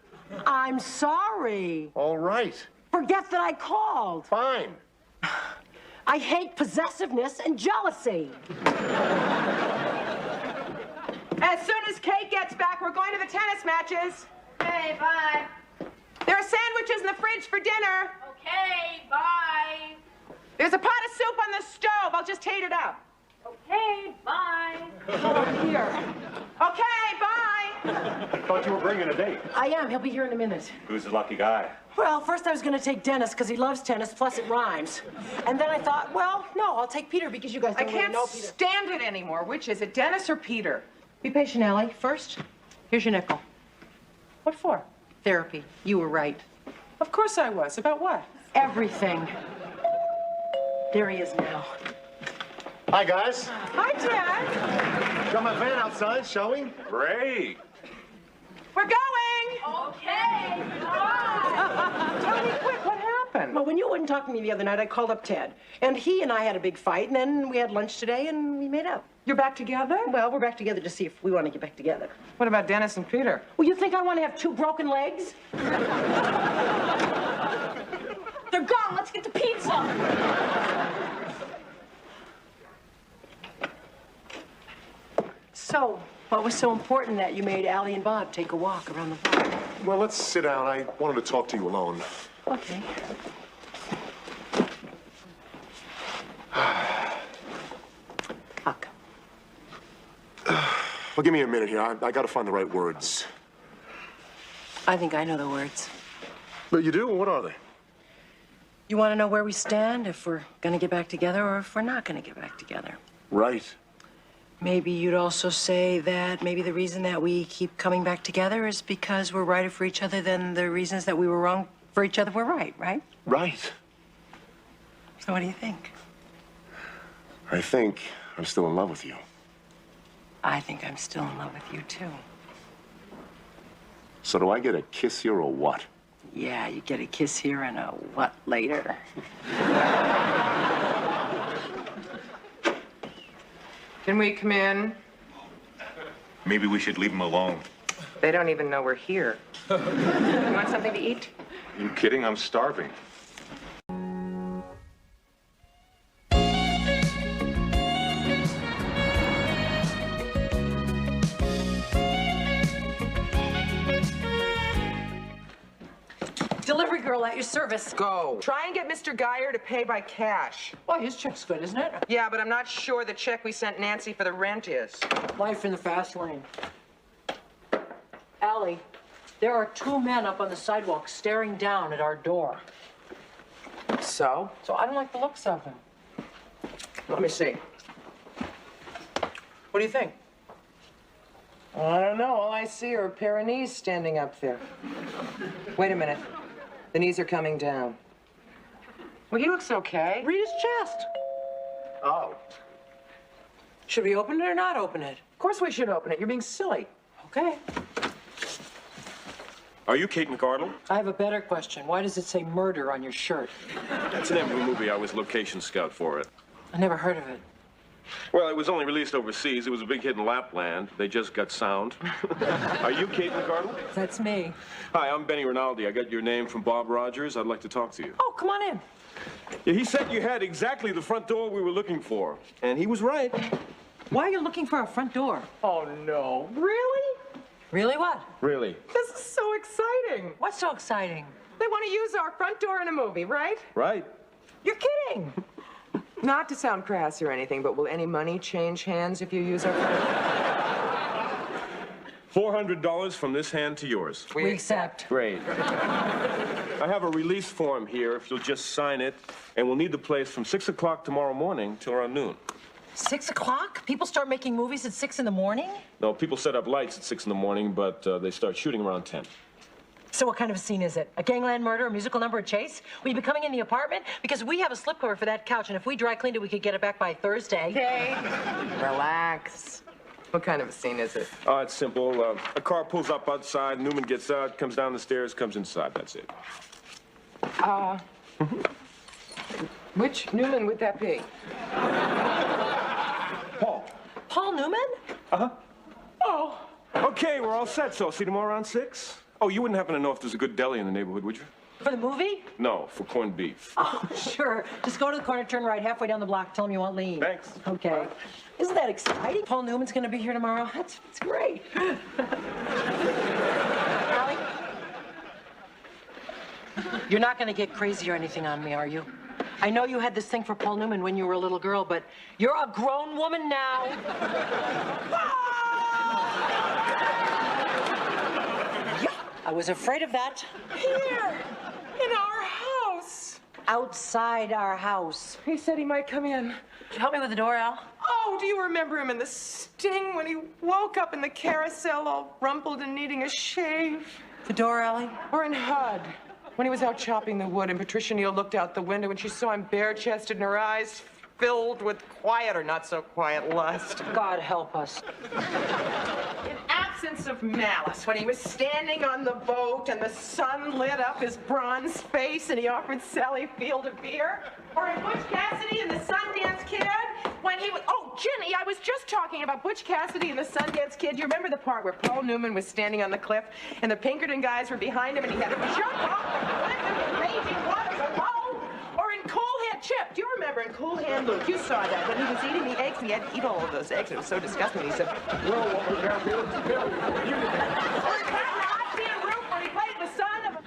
I'm sorry. All right. Forget that I called. Fine. I hate possessiveness and jealousy. As soon as Kate gets back, we're going to the tennis matches. Hey, bye. There are sandwiches in the fridge for dinner. Okay, bye. There's a pot of soup on the stove. I'll just heat it up. Okay, bye. Oh, here. Okay, bye. I thought you were bringing a date. I am. He'll be here in a minute. Who's the lucky guy? Well, first I was going to take Dennis because he loves tennis, plus it rhymes. And then I thought, well, no, I'll take Peter because you guys I don't really can't know Peter. stand it anymore. Which is it, Dennis or Peter? Be patient, Allie. First, here's your nickel. What for? Therapy. You were right. Of course I was. About what? Everything. There he is now. Hi, guys. Hi, Dad. Got my van outside, shall we? Great. We're going. Okay, Tell me quick, what happened? Well, when you wouldn't talk to me the other night, I called up Ted. And he and I had a big fight, and then we had lunch today, and we made up. You're back together? Well, we're back together to see if we want to get back together. What about Dennis and Peter? Well, you think I want to have 2 broken legs? they're gone. Let's get the pizza. So, what was so important that you made Allie and Bob take a walk around the block? Well, let's sit down. I wanted to talk to you alone. Okay. Huck. Well, give me a minute here. I got to find the right words. I think I know the words. But you do? What are they? You want to know where we stand, if we're going to get back together or if we're not going to get back together? Right. Maybe you'd also say that maybe the reason that we keep coming back together is because we're righter for each other than the reasons that we were wrong for each other were right? Right. So what do you think? I think I'm still in love with you. I think I'm still in love with you, too. So do I get a kiss here or what? Yeah, you get a kiss here and a what later? Can we come in? Maybe we should leave him alone. They don't even know we're here. You want something to eat? Are you kidding? I'm starving. your service. Go. Try and get Mr. Geyer to pay by cash. Well, his check's good, isn't it? Yeah, but I'm not sure the check we sent Nancy for the rent is. Life in the fast lane. Allie, there are 2 men up on the sidewalk staring down at our door. So? So I don't like the looks of them. Let me see. What do you think? I don't know. All I see are a pair of knees standing up there. Wait a minute. The knees are coming down. Well, he looks okay. Read his chest. Oh. Should we open it or not open it? Of course we should open it. You're being silly. Okay. Are you Kate McArdle? I have a better question. Why does it say murder on your shirt? That's the name of a movie. I was location scout for it. I never heard of it. Well, it was only released overseas. It was a big hit in Lapland. They just got sound. Are you Kate McArdle? That's me. Hi, I'm Benny Rinaldi. I got your name from Bob Rogers. I'd like to talk to you. Oh, come on in. Yeah, he said you had exactly the front door we were looking for. And he was right. Why are you looking for a front door? Oh, no. Really? Really what? Really? This is so exciting. What's so exciting? They want to use our front door in a movie, right? Right. You're kidding. Not to sound crass or anything, but will any money change hands if you use our front door? $400 from this hand to yours. We accept. Great. I have a release form here, if you'll just sign it, and we'll need the place from 6 o'clock tomorrow morning till around noon. 6 o'clock? People start making movies at 6 in the morning? No, people set up lights at 6 in the morning, but they start shooting around 10. So what kind of a scene is it? A gangland murder, a musical number, a chase? Will you be coming in the apartment? Because we have a slipcover for that couch, and if we dry cleaned it, we could get it back by Thursday. Okay. Relax. What kind of a scene is it? Oh, it's simple. A car pulls up outside, Newman gets out, comes down the stairs, comes inside. That's it. Which Newman would that be? Paul. Paul Newman? Uh-huh. Oh. Okay, we're all set, so I'll see you tomorrow around 6. Oh, you wouldn't happen to know if there's a good deli in the neighborhood, would you? For the movie? No, for corned beef. Oh, sure. Just go to the corner, turn right, halfway down the block, tell him you want lean. Thanks. Okay. Isn't that exciting? Paul Newman's gonna be here tomorrow. That's great. Allie? You're not gonna get crazy or anything on me, are you? I know you had this thing for Paul Newman when you were a little girl, but you're a grown woman now. Yeah, I was afraid of that. Here, in our house. Outside our house. He said he might come in. Help me with the door, Al. Oh, do you remember him in The Sting when he woke up in the carousel all rumpled and needing a shave? The door, Allie? Or in HUD, when he was out chopping the wood and Patricia Neal looked out the window and she saw him bare-chested and her eyes filled with quiet or not so quiet lust. God help us. In absence of malice, when he was standing on the boat and the sun lit up his bronze face and he offered Sally Field a beer? Or in Butch Cassidy and the Sundance Kid, when he was... Oh, Jennie, I was just talking about Butch Cassidy and the Sundance Kid. You remember the part where Paul Newman was standing on the cliff and the Pinkerton guys were behind him and he had to jump off the cliff into the raging waters alone? Or in Cool Hand Chip, do you remember in Cool Hand Luke? You saw that when he was eating the eggs and he had to eat all of those eggs. It was so disgusting. He said, well, what we're going to do is kill you. Or in Captain Tin Roof when he played the son of a...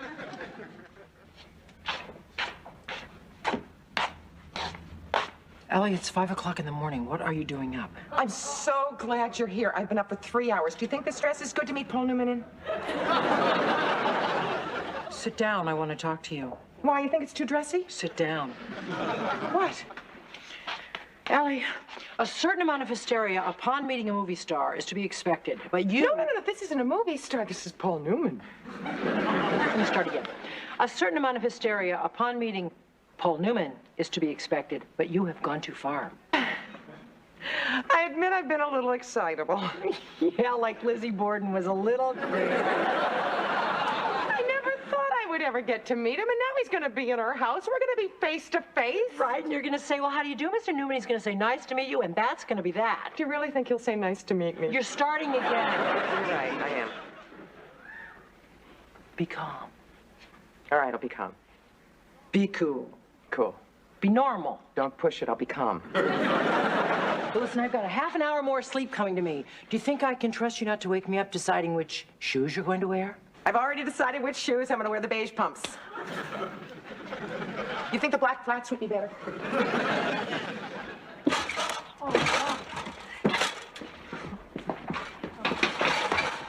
Allie, it's 5 o'clock in the morning. What are you doing up? I'm so glad you're here. I've been up for 3 hours. Do you think this dress is good to meet Paul Newman in? Sit down. I want to talk to you. Why, you think it's too dressy? Sit down. What? Allie, a certain amount of hysteria upon meeting a movie star is to be expected, but you... No, this isn't a movie star. This is Paul Newman. Let me start again. A certain amount of hysteria upon meeting Paul Newman is to be expected, but you have gone too far. I admit I've been a little excitable. Yeah, like Lizzie Borden was a little crazy. I never thought I would ever get to meet him, and now he's going to be in our house. We're going to be face to face. Right, and you're going to say, well, how do you do, Mr. Newman? He's going to say, nice to meet you, and that's going to be that. Do you really think he'll say nice to meet me? You're starting again. You're right, I am. Be calm. All right, I'll be calm. Be cool. Cool. Be normal. Don't push it, I'll be calm. Listen, I've got a half an hour more sleep coming to me. Do you think I can trust you not to wake me up deciding which shoes you're going to wear? I've already decided which shoes I'm going to wear the beige pumps. You think the black flats would be better?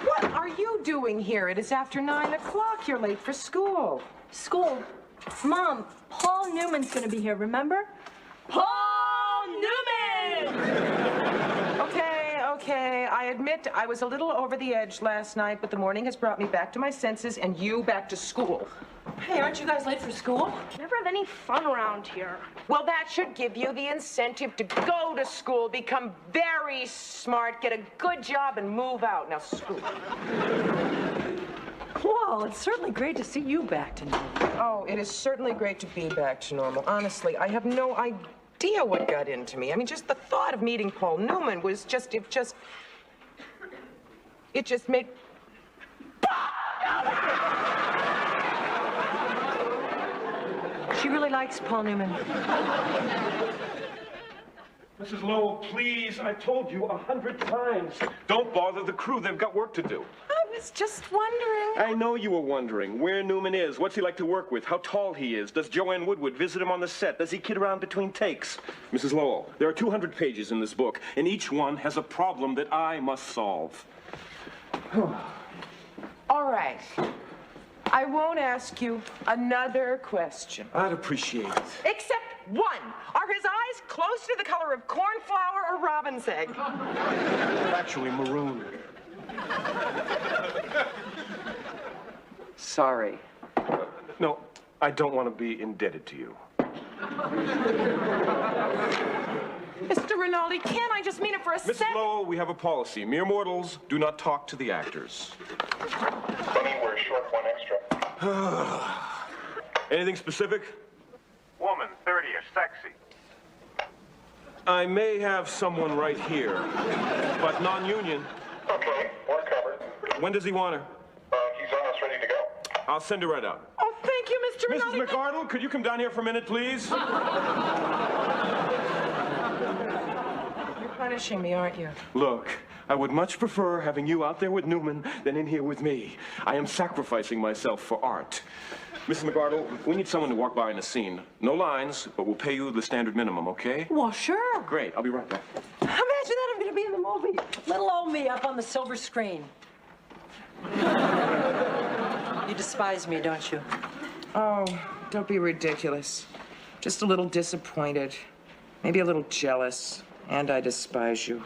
What are you doing here? It is after 9 o'clock. You're late for school. School? Mom, Paul Newman's gonna be here, remember? Paul Newman! Okay, I admit I was a little over the edge last night, but the morning has brought me back to my senses and you back to school. Hey, aren't you guys late for school? Never have any fun around here. Well, that should give you the incentive to go to school, become very smart, get a good job, and move out. Now, school. Well, it's certainly great to see you back to normal. Oh, it is certainly great to be back to normal. Honestly, I have no idea what got into me. I mean, just the thought of meeting Paul Newman was just, it just made... She really likes Paul Newman. Mrs. Lowell, please, I told you 100 times. Don't bother the crew. They've got work to do. I was just wondering. I know you were wondering where Newman is, what's he like to work with, how tall he is. Does Joanne Woodward visit him on the set? Does he kid around between takes? Mrs. Lowell, there are 200 pages in this book, and each one has a problem that I must solve. All right. I won't ask you another question. I'd appreciate it. Except one. Are his eyes close to the color of cornflower or robin's egg? Actually, maroon. Sorry. No, I don't want to be indebted to you. Mr. Rinaldi, can't I just mean it for a Mrs. second? Lowell, we have a policy. Mere mortals do not talk to the actors. Funny, we're short one extra. Anything specific? Woman, 30ish, sexy. I may have someone right here, but non-union. Okay, we're covered. When does he want her? He's almost ready to go. I'll send her right out. Oh, thank you, Mr. Mrs. Rinaldi. McArdle, could you come down here for a minute, please? You're punishing me, aren't you? Look, I would much prefer having you out there with Newman than in here with me. I am sacrificing myself for art. Mrs. McArdle, we need someone to walk by in a scene. No lines, but we'll pay you the standard minimum, okay? Well, sure. Great, I'll be right back. Imagine that, I'm gonna be in the movie. Little old me up on the silver screen. You despise me, don't you? Oh, don't be ridiculous. Just a little disappointed. Maybe a little jealous. And I despise you.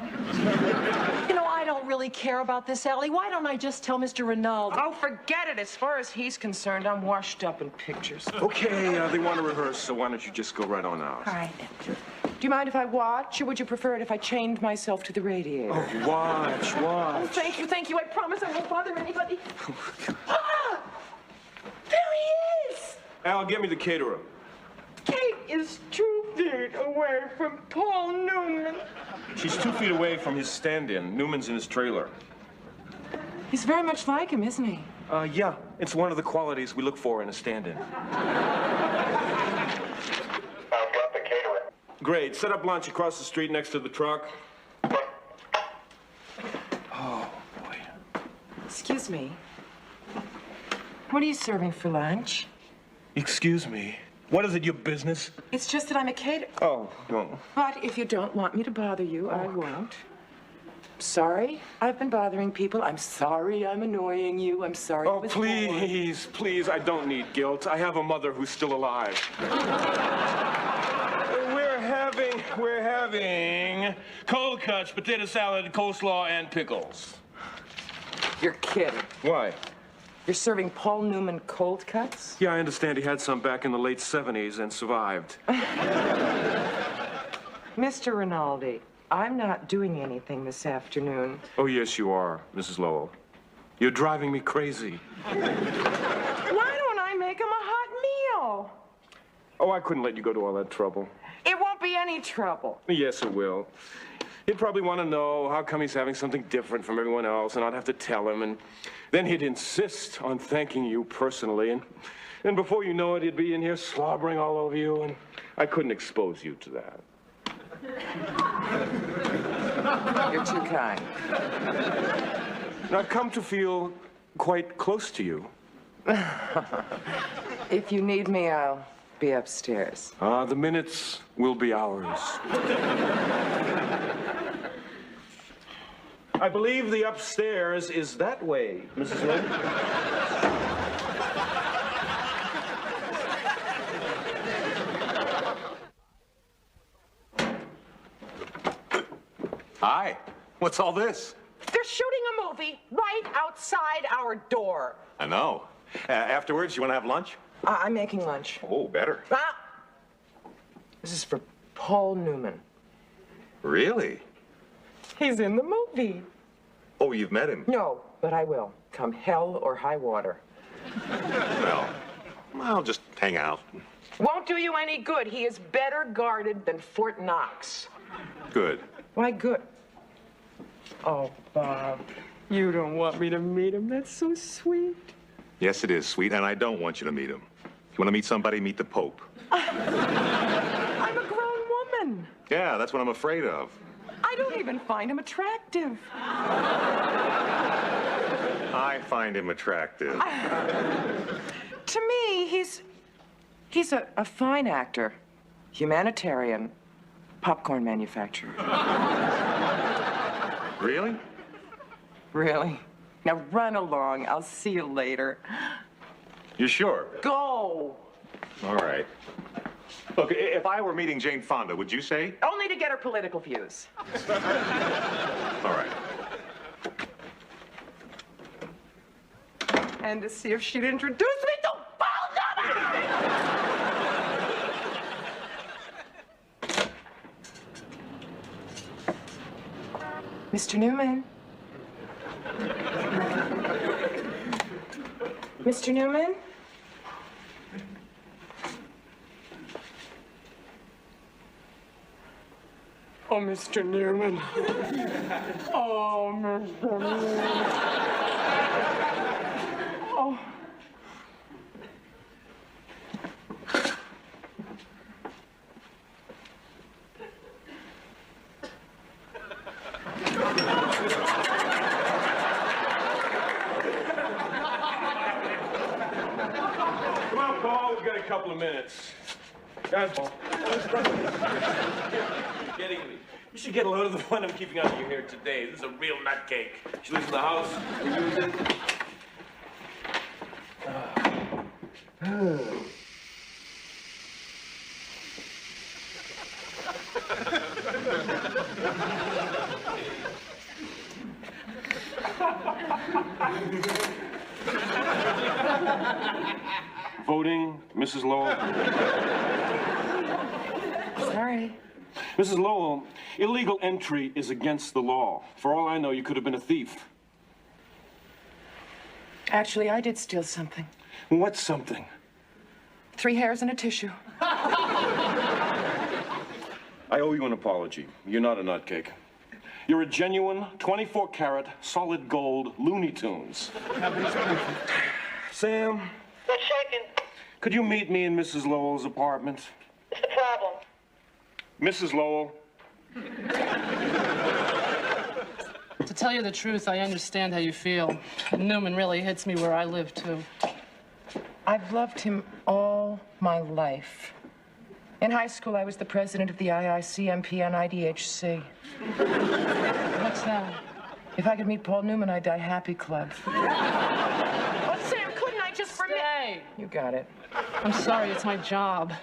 You know, I don't really care about this, Allie. Why don't I just tell Mr. Rinaldi? Oh, forget it. As far as he's concerned, I'm washed up in pictures. Okay, they want to rehearse, so why don't you just go right on out? All right. Do you mind if I watch, or would you prefer it if I chained myself to the radiator? Oh, watch. Oh, thank you. I promise I won't bother anybody. Ah! There he is! Al, get me the caterer. Kate is 2 feet away from Paul Newman. She's 2 feet away from his stand-in. Newman's in his trailer. He's very much like him, isn't he? Yeah. It's one of the qualities we look for in a stand-in. I've got the caterer. Great. Set up lunch across the street next to the truck. Oh, boy. Excuse me. What are you serving for lunch? Excuse me. What is it, your business? It's just that I'm a caterer. Oh, no. But if you don't want me to bother you, I won't. Sorry, I've been bothering people. I'm sorry I'm annoying you. I'm sorry. Oh, please, please, I don't need guilt. I have a mother who's still alive. We're having cold cuts, potato salad, coleslaw, and pickles. You're kidding. Why? You're serving Paul Newman cold cuts? Yeah, I understand he had some back in the late 70s and survived. Mr. Rinaldi, I'm not doing anything this afternoon. Oh, yes, you are, Mrs. Lowell. You're driving me crazy. Why don't I make him a hot meal? Oh, I couldn't let you go to all that trouble. It won't be any trouble. Yes, it will. He'd probably want to know how come he's having something different from everyone else, and I'd have to tell him, and then he'd insist on thanking you personally, and before you know it, he'd be in here slobbering all over you, and I couldn't expose you to that. You're too kind. And I've come to feel quite close to you. If you need me, I'll be upstairs. The minutes will be ours. I believe the upstairs is that way, Mrs. Lynn. Hi. What's all this? They're shooting a movie right outside our door. I know. Afterwards, you want to have lunch? I'm making lunch. Oh, better. Ah! This is for Paul Newman. Really? He's in the movie. Oh, you've met him? No, but I will, come hell or high water. Well, I'll just hang out. Won't do you any good. He is better guarded than Fort Knox. Good. Why good? Oh, Bob, you don't want me to meet him. That's so sweet. Yes, it is sweet, and I don't want you to meet him. If you want to meet somebody, meet the Pope. I'm a grown woman. Yeah, that's what I'm afraid of. I don't even find him attractive. I find him attractive. To me, he's a fine actor, humanitarian, popcorn manufacturer. Really? Really? Now run along. I'll see you later. You sure? Go! All right. Look, if I were meeting Jane Fonda, would you say? Only to get her political views. All right. And to see if she'd introduce me to Paul Newman! Mr. Newman? Mr. Newman? Oh, Mr. Newman. Oh, Mr. Newman. Oh. Come on, Paul, we've got a couple of minutes. Guys, Paul. You're kidding me. You should get a load of the one I'm keeping out of your hair today. This is a real nutcake. She lives in the house. We use it. Voting, Mrs. Lowell. Sorry. Mrs. Lowell, illegal entry is against the law. For all I know, you could have been a thief. Actually, I did steal something. What's something? 3 hairs and a tissue. I owe you an apology. You're not a nutcake. You're a genuine 24-karat solid gold Looney Tunes. Sam? What's shaking? Could you meet me in Mrs. Lowell's apartment? What's the problem? Mrs. Lowell? To tell you the truth, I understand how you feel. Newman really hits me where I live, too. I've loved him all my life. In high school, I was the president of the IICMP on IDHC. What's that? If I could meet Paul Newman, I'd die happy club. Oh, Sam, couldn't I just for a minute? You got it. I'm sorry, it's my job.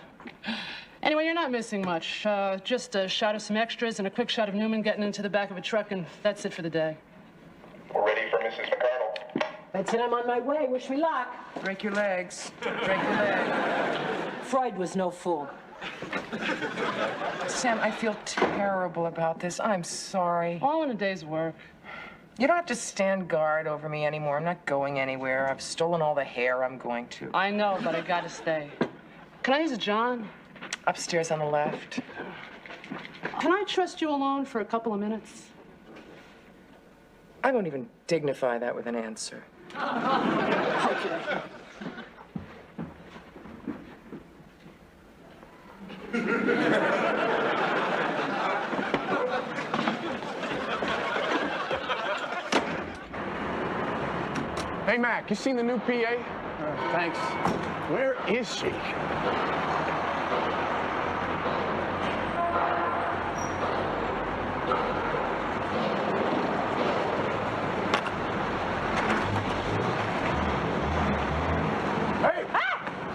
Anyway, you're not missing much. Just a shot of some extras and a quick shot of Newman getting into the back of a truck, and that's it for the day. We're ready for Mrs. McCardle. That's it, I'm on my way. Wish me luck. Break your legs. Break your legs. Freud was no fool. Sam, I feel terrible about this. I'm sorry. All in a day's work. You don't have to stand guard over me anymore. I'm not going anywhere. I've stolen all the hair I'm going to. I know, but I gotta stay. Can I use a John? Upstairs on the left. Can I trust you alone for a couple of minutes? I won't even dignify that with an answer. Okay. Hey, Mac, you seen the new PA? Thanks. Where is she? Hey!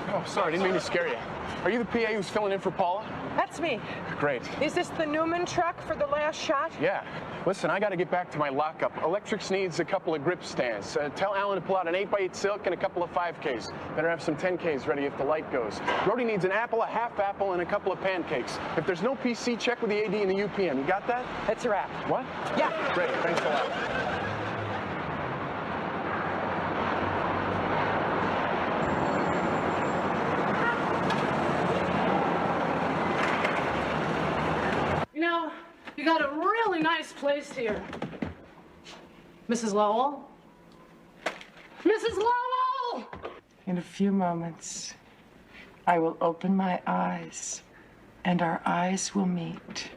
Oh, sorry, didn't mean to scare you. Are you the PA who's filling in for Paula? That's me. Great. Is this the Newman truck for the last shot? Yeah. Listen, I got to get back to my lockup. Electrics needs a couple of grip stands. Tell Alan to pull out an 8x8 silk and a couple of 5Ks. Better have some 10Ks ready if the light goes. Brody needs an apple, a half apple, and a couple of pancakes. If there's no PC, check with the AD and the UPM. You got that? That's a wrap. What? Yeah. Great. Thanks a lot. You know, you got a really nice place here. Mrs. Lowell? Mrs. Lowell! In a few moments, I will open my eyes, and our eyes will meet.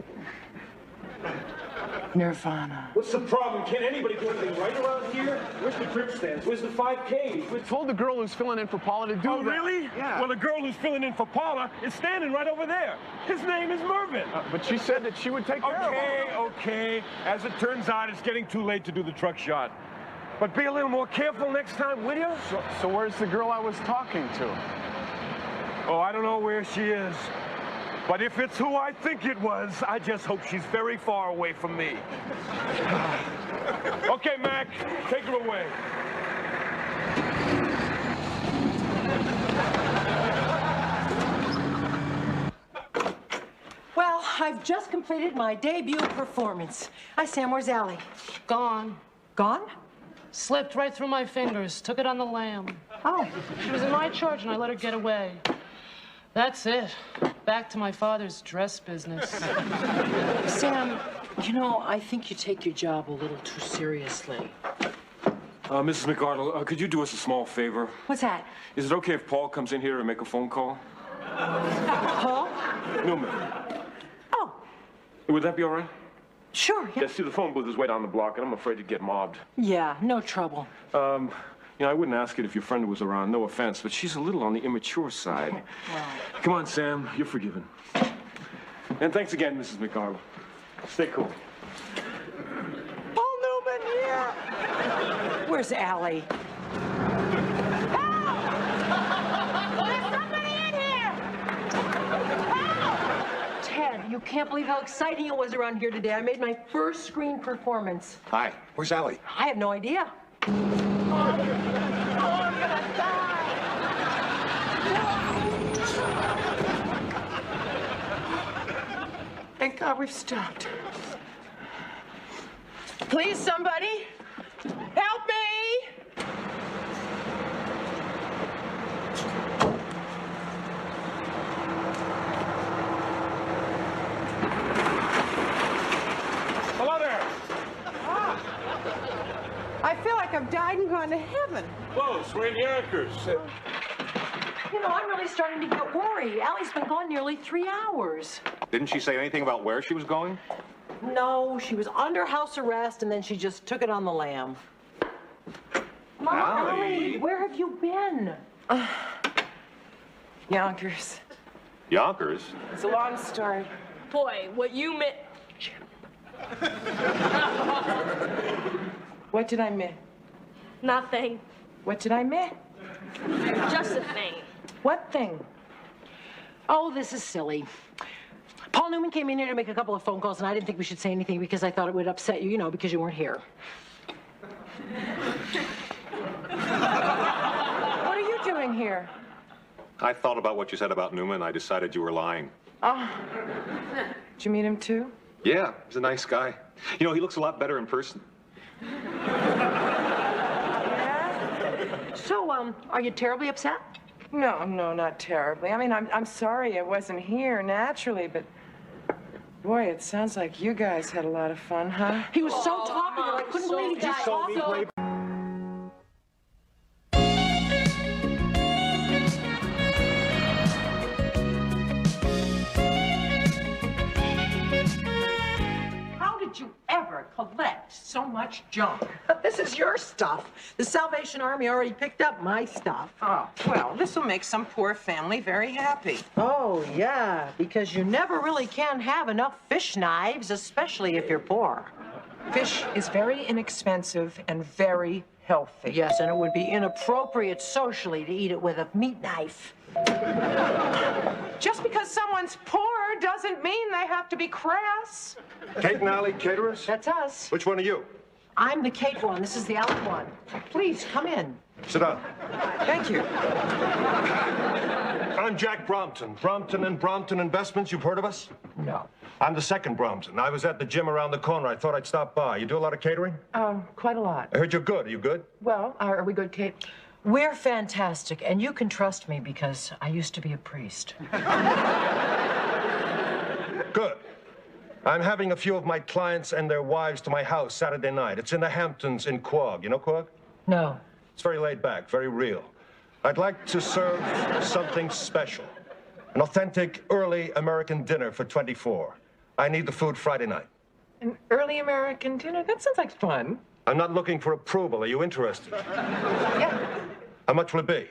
Nirvana. What's the problem? Can't anybody do anything right around here? Where's the grip stands? Where's the 5Ks? We told the girl who's filling in for Paula to do that. Really? Yeah. Well, the girl who's filling in for Paula is standing right over there. His name is Mervyn. But she said that she would take care of him. Okay. As it turns out, it's getting too late to do the truck shot. But be a little more careful next time, will you? So where's the girl I was talking to? Oh, I don't know where she is. But if it's who I think it was, I just hope she's very far away from me. Okay, Mac, take her away. Well, I've just completed my debut performance. Hi, Sam. Where's Allie? Gone. Gone? Slipped right through my fingers. Took it on the lam. Oh. She was in my charge and I let her get away. That's it. Back to my father's dress business. Sam, you know, I think you take your job a little too seriously. Mrs. McArdle, could you do us a small favor? What's that? Is it okay if Paul comes in here and make a phone call? Paul? Newman. Oh. Would that be all right? Sure, yeah. Yeah, see, the phone booth is way down the block, and I'm afraid you'd get mobbed. Yeah, no trouble. You know, I wouldn't ask it if your friend was around, no offense, but she's a little on the immature side. Well. Come on, Sam, you're forgiven. And thanks again, Mrs. McArdle. Stay cool. Paul Newman here! Where's Allie? Help! There's somebody in here! Help! Ted, you can't believe how exciting it was around here today. I made my first screen performance. Hi, where's Allie? I have no idea. I'm gonna die! Thank God we've stopped. Please, somebody, help me! Hello there. I feel like I've died and gone to heaven. Close, we're in Yonkers. You know, I'm really starting to get worried. Allie's been gone nearly 3 hours. Didn't she say anything about where she was going? No, she was under house arrest, and then she just took it on the lam. Mama, Allie. where have you been? Yonkers. Yonkers? It's a long story. Boy, what you meant. What did I miss? Nothing. What did I miss? Just a thing. What thing? Oh, this is silly. Paul Newman came in here to make a couple of phone calls, and I didn't think we should say anything because I thought it would upset you, you know, because you weren't here. What are you doing here? I thought about what you said about Newman. I decided you were lying. Oh. Did you meet him too? Yeah, he's a nice guy. You know, he looks a lot better in person. So, are you terribly upset? No, not terribly. I mean, I'm sorry I wasn't here naturally, but boy, it sounds like you guys had a lot of fun, huh? He was so talkative, I couldn't believe he just talked so. did you ever collect so much junk? This is your stuff. The Salvation Army already picked up my stuff. Oh, well, this will make some poor family very happy. Oh, yeah, because you never really can have enough fish knives, especially if you're poor. Fish is very inexpensive and very healthy. Yes, and it would be inappropriate socially to eat it with a meat knife. Just because someone's poor doesn't mean they have to be crass. Kate and Allie, caterers? That's us. Which one are you? I'm the Kate one. This is the Allie one. Please, come in. Sit down. Thank you. I'm Jack Brompton. Brompton and Brompton Investments. You've heard of us? No. I'm the second Brompton. I was at the gym around the corner. I thought I'd stop by. You do a lot of catering? Quite a lot. I heard you're good. Are you good? Well, are we good, Kate? We're fantastic, and you can trust me because I used to be a priest. Good. I'm having a few of my clients and their wives to my house Saturday night. It's in the Hamptons in Quogue. You know Quogue? No. It's very laid back, very real. I'd like to serve something special. An authentic early American dinner for 24. I need the food Friday night. An early American dinner? That sounds like fun. I'm not looking for approval. Are you interested? Yeah. How much will it be?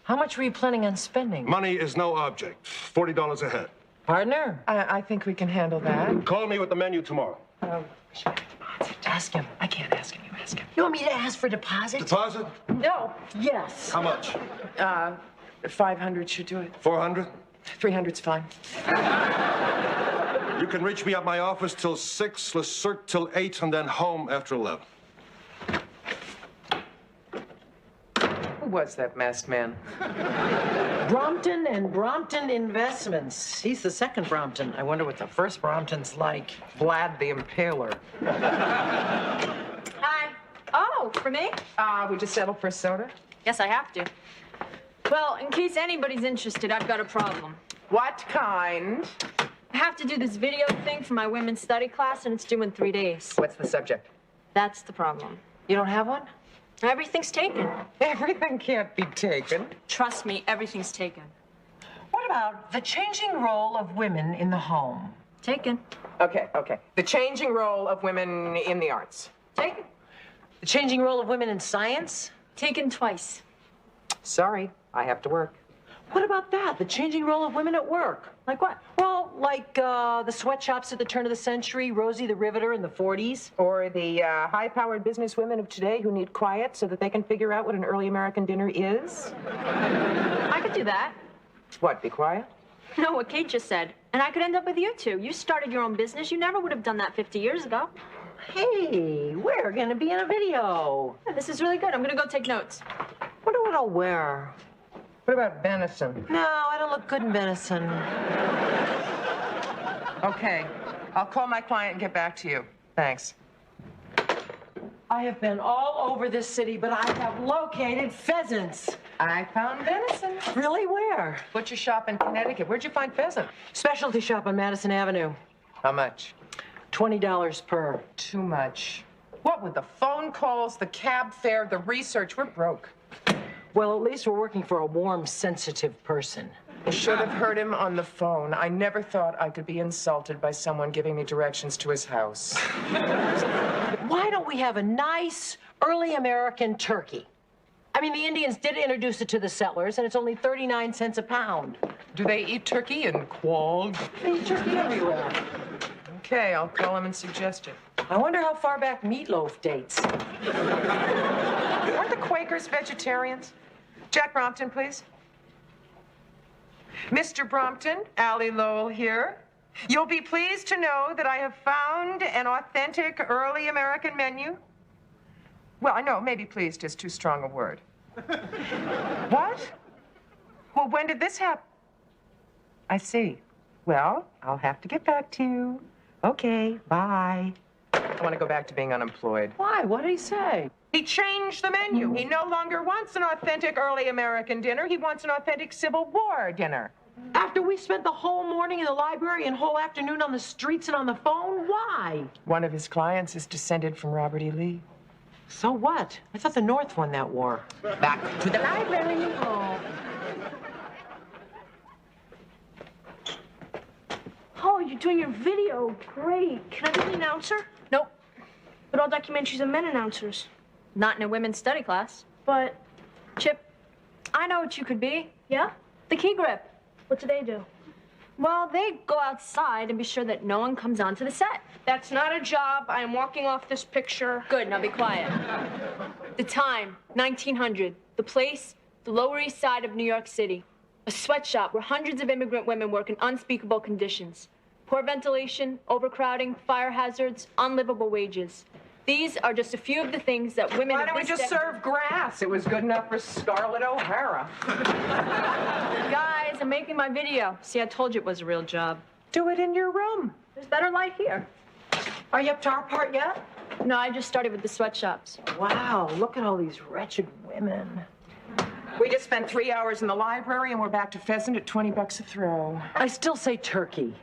How much were you planning on spending? Money is no object. $40 a head. Partner? I think we can handle that. Call me with the menu tomorrow. Ask him. I can't ask him. You ask him. You want me to ask for deposit? Deposit? No. Yes. How much? 500 should do it. 400? 300's fine. You can reach me at my office till 6, Le Cirque till 8, and then home after 11. Who was that masked man? Brompton and Brompton Investments. He's the second Brompton. I wonder what the first Brompton's like. Vlad the Impaler. Hi. Oh, for me? We just settled for a soda? Yes, I have to. Well, in case anybody's interested, I've got a problem. What kind? I have to do this video thing for my women's study class, and it's due in 3 days. What's the subject? That's the problem. You don't have one? Everything's taken. Everything can't be taken. Trust me, everything's taken. What about the changing role of women in the home? Taken. Okay. The changing role of women in the arts. Taken. The changing role of women in science? Taken twice. Sorry, I have to work. What about that? The changing role of women at work? Like what? Well, like the sweatshops at the turn of the century, Rosie the Riveter in the 40s. Or the high-powered businesswomen of today who need quiet so that they can figure out what an early American dinner is. I could do that. What, be quiet? No, what Kate just said. And I could end up with you two. You started your own business. You never would have done that 50 years ago. Hey, we're gonna be in a video. Yeah, this is really good. I'm gonna go take notes. Wonder what I'll wear. What about venison? No, I don't look good in venison. Okay, I'll call my client and get back to you. Thanks. I have been all over this city, but I have located pheasants. I found venison. Really? Where? Butcher shop in Connecticut. Where'd you find pheasant? Specialty shop on Madison Avenue. How much? $20 per. Too much. What with the phone calls, the cab fare, the research, we're broke. Well, at least we're working for a warm, sensitive person. I should have heard him on the phone. I never thought I could be insulted by someone giving me directions to his house. Why don't we have a nice, early American turkey? I mean, the Indians did introduce it to the settlers, and it's only 39 cents a pound. Do they eat turkey in Quogue? They eat turkey everywhere. Okay, I'll call him and suggest it. I wonder how far back meatloaf dates. Weren't the Quakers vegetarians? Jack Brompton, please. Mr. Brompton, Allie Lowell here. You'll be pleased to know that I have found an authentic early American menu. Well, I know, maybe pleased is too strong a word. What? Well, when did this happen? I see. Well, I'll have to get back to you. Okay, bye. I want to go back to being unemployed. Why? What did he say? He changed the menu. He no longer wants an authentic early American dinner. He wants an authentic Civil War dinner. After we spent the whole morning in the library and whole afternoon on the streets and on the phone? Why? One of his clients is descended from Robert E. Lee. So what? I thought the North won that war. Back to the library. Oh, you you're doing your video. Great. Can I be the announcer? Nope. But all documentaries are men announcers. Not in a women's study class. But, Chip, I know what you could be. yeah? The key grip. What do they do? Well, they go outside and be sure that no one comes onto the set. That's not a job. I am walking off this picture. Good, now be quiet. The time, 1900. The place, the Lower East Side of New York City. A sweatshop where hundreds of immigrant women work in unspeakable conditions. Poor ventilation, overcrowding, fire hazards, unlivable wages. These are just a few of the things that women... Why don't we just serve grass? It was good enough for Scarlett O'Hara. Guys, I'm making my video. See, I told you it was a real job. Do it in your room. There's better light here. Are you up to our part yet? No, I just started with the sweatshops. Wow, look at all these wretched women. We just spent 3 hours in the library and we're back to pheasant at 20 bucks a throw. I still say turkey.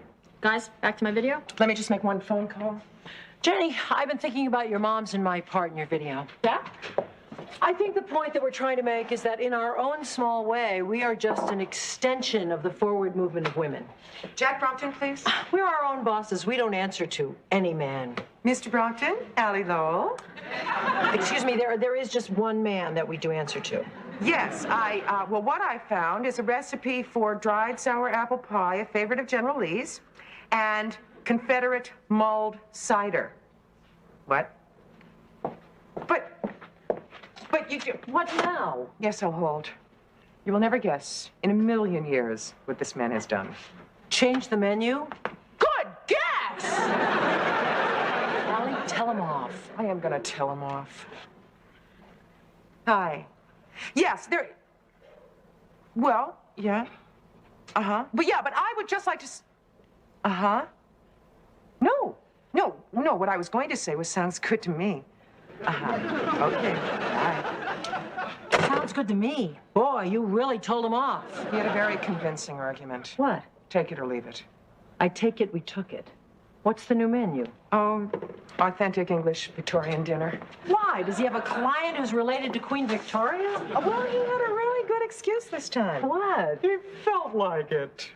Guys, back to my video. Let me just make one phone call. Jenny, I've been thinking about your mom's and my part in your video. Yeah? I think the point that we're trying to make is that in our own small way, we are just an extension of the forward movement of women. Jack Brompton, please. We're our own bosses. We don't answer to any man. Mr. Brompton, Allie Lowell. Excuse me, there is just one man that we do answer to. Yes, well, what I found is a recipe for dried sour apple pie, a favorite of General Lee's, and Confederate mulled cider. What? But you do. What now? Yes, I'll hold. You will never guess in a million years what this man has done. Change the menu? Good guess! Allie, tell him off. I am gonna tell him off. Hi. Yes, there... Well, yeah. Uh-huh. But yeah, but I would just like to... Uh-huh. No, what I was going to say was sounds good to me. Uh-huh. Okay, bye. Sounds good to me. Boy, you really told him off. He had a very convincing argument. What? Take it or leave it. I take it we took it. What's the new menu? Oh, authentic English Victorian dinner. Why? Does he have a client who's related to Queen Victoria? Well, he had a really good excuse this time. What? He felt like it.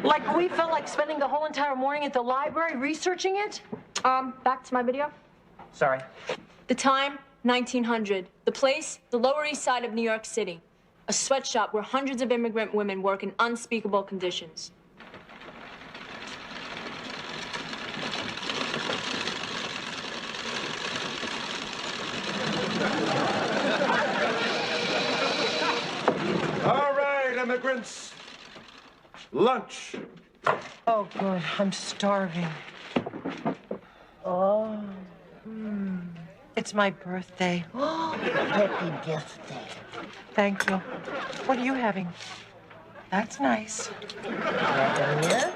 Like we felt like spending the whole entire morning at the library researching it? Back to my video. Sorry. The time, 1900. The place, the Lower East Side of New York City. A sweatshop where hundreds of immigrant women work in unspeakable conditions. All right, immigrants. Lunch. Oh, good. I'm starving. Oh. It's my birthday. Happy birthday. Thank you. What are you having? That's nice. Vladimir,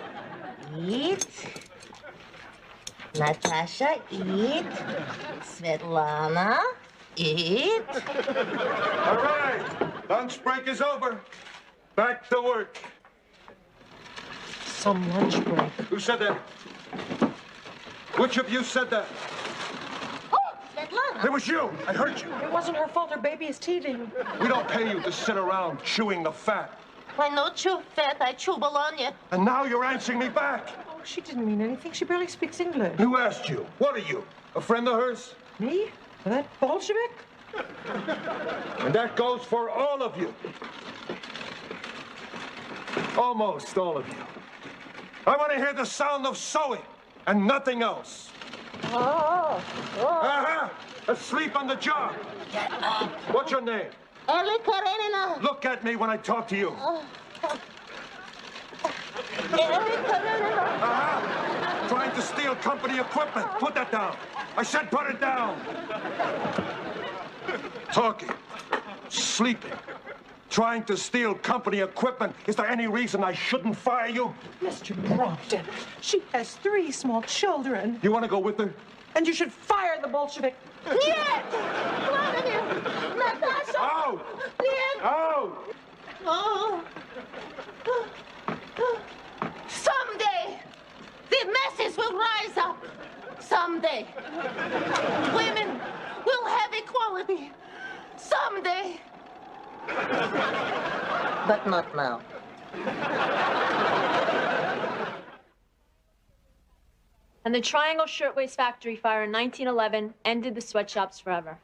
eat. Natasha, eat. Svetlana, eat. All right, lunch break is over. Back to work. Some lunch break. Who said that? Which of you said that? Oh, Svetlana. It was you. I heard you. It wasn't her fault. Her baby is teething. We don't pay you to sit around chewing the fat. I no chew fat, I chew bologna. And now you're answering me back. Oh, she didn't mean anything. She barely speaks English. Who asked you? What are you? A friend of hers? Me? That Bolshevik? And that goes for all of you. Almost all of you. I want to hear the sound of sewing and nothing else. Oh. Uh-huh. Asleep on the job. Get up. What's your name? Ellie Karenina. Look at me when I talk to you. Ellie Karenina. Uh-huh. Trying to steal company equipment. Put that down. I said put it down. Talking. Sleeping. Trying to steal company equipment. Is there any reason I shouldn't fire you? Mr. Brompton, she has 3 small children. You want to go with her? And you should fire the Bolshevik. Нет! Vladimir! Natasha! Out! Нет! Out! Oh. Someday, the masses will rise up. Someday, women will have equality. Someday. But not now. And the Triangle Shirtwaist Factory fire in 1911 ended the sweatshops forever.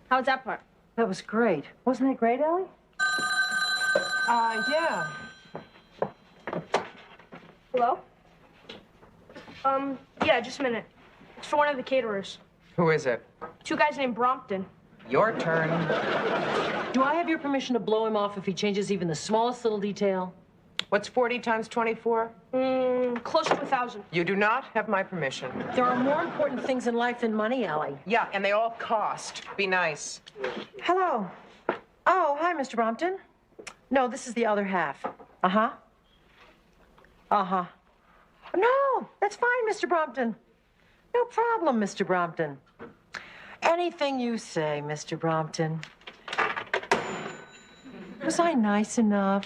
How was that part? That was great. Wasn't it great, Allie? Yeah. Hello? Yeah, just a minute. It's for one of the caterers. Who is it? 2 guys named Brompton. Your turn. Do I have your permission to blow him off if he changes even the smallest little detail? What's 40 times 24? Close to 1,000. You do not have my permission. There are more important things in life than money, Allie. Yeah, and they all cost. Be nice. Hello. Oh, hi, Mr. Brompton. No, this is the other half. Uh-huh. Uh-huh. No, that's fine, Mr. Brompton. No problem, Mr. Brompton. Anything you say, Mr. Brompton. Was I nice enough?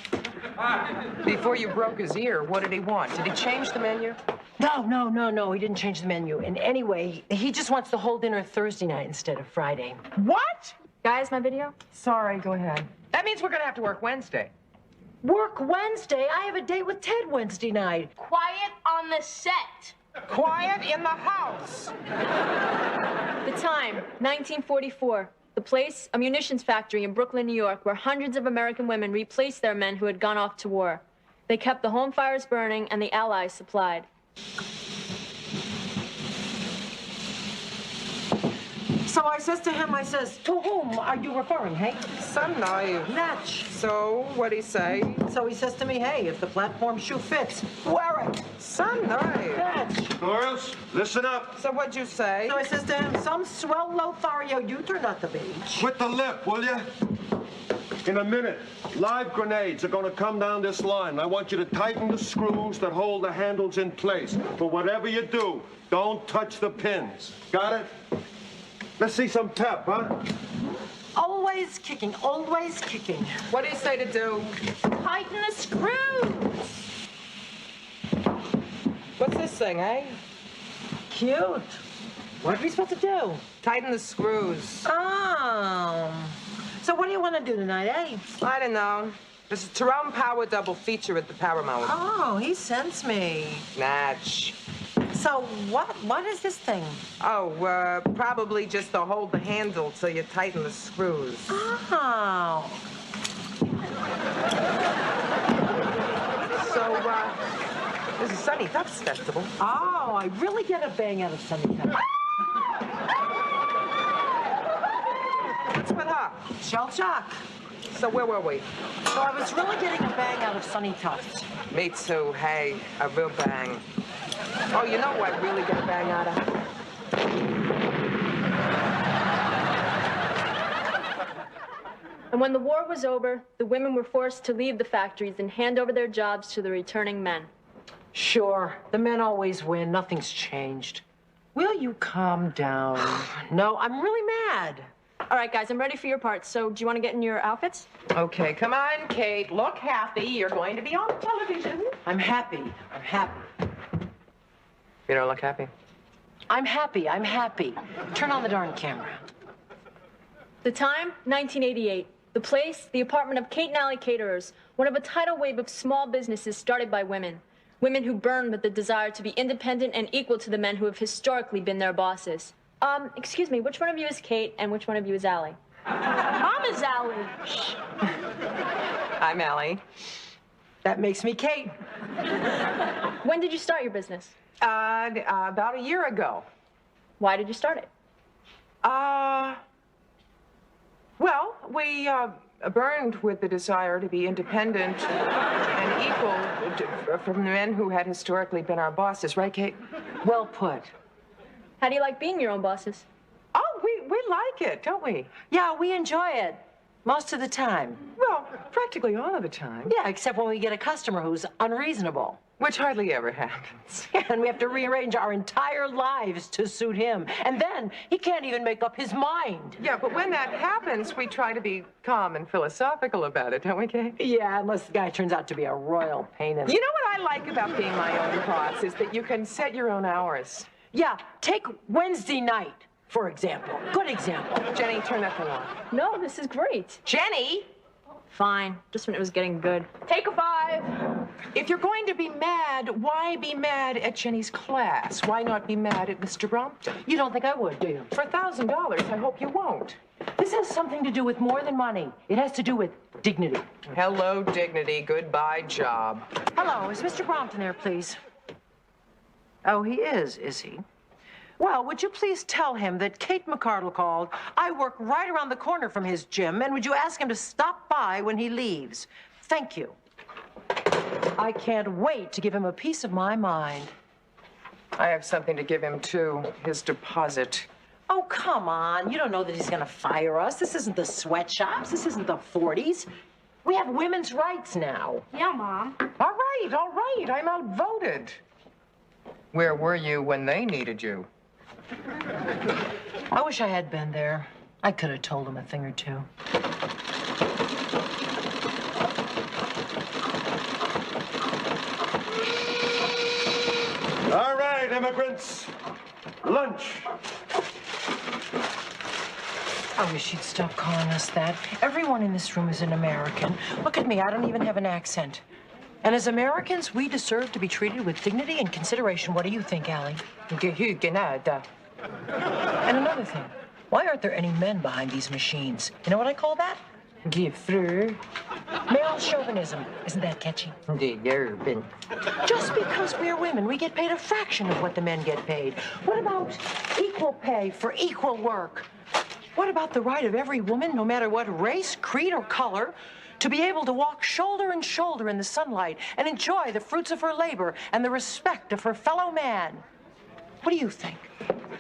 Before you broke his ear, what did he want? Did he change the menu? No. He didn't change the menu. And anyway, he just wants the whole dinner Thursday night instead of Friday. What? Guys, my video? Sorry, go ahead. That means we're gonna have to work Wednesday. Work Wednesday? I have a date with Ted Wednesday night. Quiet on the set. Quiet in the house. The time, 1944. The place, a munitions factory in Brooklyn, New York, where hundreds of American women replaced their men who had gone off to war. They kept the home fires burning and the Allies supplied. So I says to him, to whom are you referring, hey? Some naive. Natch. So, what'd he say? So he says to me, hey, if the platform shoe fits, wear it. Some naive. Natch. Girls, listen up. So what'd you say? So I says to him, some swell Lothario you turn out the beach. Quit the lip, will you? In a minute, live grenades are going to come down this line. I want you to tighten the screws that hold the handles in place. But whatever you do, don't touch the pins. Got it? Let's see some pep, huh? Always kicking, always kicking. What do you say to do? Tighten the screws. What's this thing, eh? Cute. What are we supposed to do? Tighten the screws. Oh. So what do you want to do tonight, eh? I don't know. There's a Tyrone Power double feature at the Paramount. Oh, he sends me. Natch. So what is this thing? Oh, probably just to hold the handle till you tighten the screws. Oh. So, there's a Sunny Tufts Festival. Oh, I really get a bang out of Sunny Tufts. What's with her? Shell shock. So where were we? So I was really getting a bang out of Sunny Tufts. Me too. Hey, a real bang. Oh, you know what I really get a bang out of? And when the war was over, the women were forced to leave the factories and hand over their jobs to the returning men. Sure, the men always win. Nothing's changed. Will you calm down? No, I'm really mad. All right, guys, I'm ready for your parts. So do you want to get in your outfits? Okay, come on, Kate. Look happy. You're going to be on television. I'm happy. I'm happy. You don't look happy. I'm happy. I'm happy. Turn on the darn camera. The time, 1988. The place, the apartment of Kate and Allie Caterers, one of a tidal wave of small businesses started by women. Women who burn with the desire to be independent and equal to the men who have historically been their bosses. Excuse me, which one of you is Kate and which one of you is Allie? Mama's Allie. Shh. I'm Allie. That makes me Kate. When did you start your business? About a year ago. Why did you start it? Well, we burned with the desire to be independent and equal from the men who had historically been our bosses, right, Kate? Well put. How do you like being your own bosses? Oh, we like it, don't we? Yeah, we enjoy it. Most of the time. Well, practically all of the time. Yeah, except when we get a customer who's unreasonable. Which hardly ever happens. Yeah, and we have to rearrange our entire lives to suit him. And then he can't even make up his mind. Yeah, but when that happens, we try to be calm and philosophical about it, don't we, Kate? Yeah, unless the guy turns out to be a royal pain in the... You know what I like about being my own boss is that you can set your own hours. Yeah, take Wednesday night, for example. Good example. Jenny, turn that thing on. No, this is great. Jenny! Fine, just when it was getting good. Take a 5. If you're going to be mad, why be mad at Jennie's class? Why not be mad at Mr. Brompton? You don't think I would, do you? For $1,000, I hope you won't. This has something to do with more than money. It has to do with dignity. Hello, dignity. Goodbye, job. Hello, is Mr. Brompton there, please? Oh, he is he? Well, would you please tell him that Kate McCardle called? I work right around the corner from his gym, and would you ask him to stop by when he leaves? Thank you. I can't wait to give him a piece of my mind. I have something to give him, too. His deposit. Oh, come on. You don't know that he's going to fire us. This isn't the sweatshops. This isn't the 40s. We have women's rights now. Yeah, Mom. All right. I'm outvoted. Where were you when they needed you? I wish I had been there. I could have told him a thing or two. All right, immigrants. Lunch. I wish you'd stop calling us that. Everyone in this room is an American. Look at me, I don't even have an accent. And as Americans, we deserve to be treated with dignity and consideration. What do you think, Allie? And another thing, why aren't there any men behind these machines? You know what I call that? Male chauvinism. Isn't that catchy? Just because we're women, we get paid a fraction of what the men get paid. What about equal pay for equal work? What about the right of every woman, no matter what race, creed, or color, to be able to walk shoulder and shoulder in the sunlight and enjoy the fruits of her labor and the respect of her fellow man? What do you think?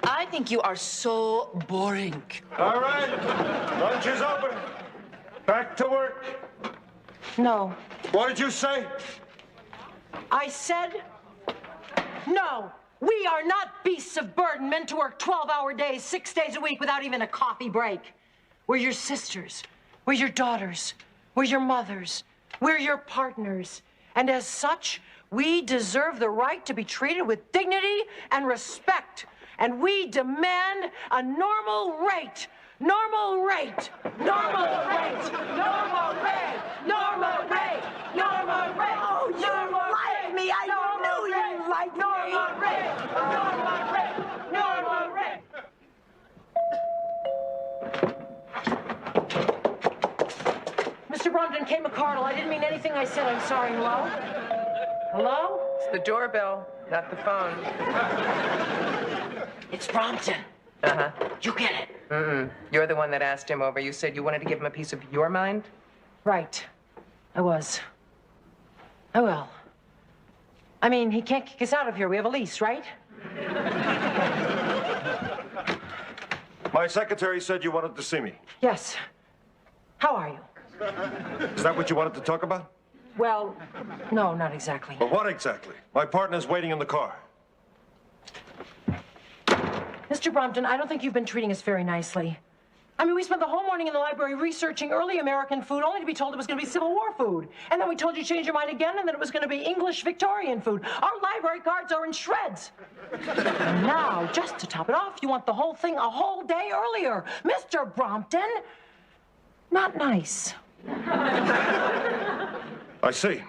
I think you are so boring. All right. Lunch is over. Back to work. No. What did you say? I said no. We are not beasts of burden meant to work 12-hour days, 6 days a week without even a coffee break. We're your sisters. We're your daughters. We're your mothers. We're your partners. And as such, we deserve the right to be treated with dignity and respect. And we demand a normal rate. Normal rate. Normal rate. Normal rate. Normal rate. Normal rate. Oh, you like me. I knew you liked me. Normal rate. Normal rate. Normal rate. Mr. Brompton, Kate McCardle, I didn't mean anything I said. I'm sorry. Hello? Hello? It's the doorbell, not the phone. It's Brompton. Uh-huh. You get it. You're the one that asked him over. You said you wanted to give him a piece of your mind? Right. I was. I will. I mean, he can't kick us out of here. We have a lease, right? My secretary said you wanted to see me. Yes. How are you? Is that what you wanted to talk about? Well, no, not exactly. Well, what exactly? My partner's waiting in the car. Mr. Brompton, I don't think you've been treating us very nicely. I mean, we spent the whole morning in the library researching early American food, only to be told it was going to be Civil War food. And then we told you to change your mind again, and then it was going to be English Victorian food. Our library cards are in shreds. And now, just to top it off, you want the whole thing a whole day earlier. Mr. Brompton, not nice. I see.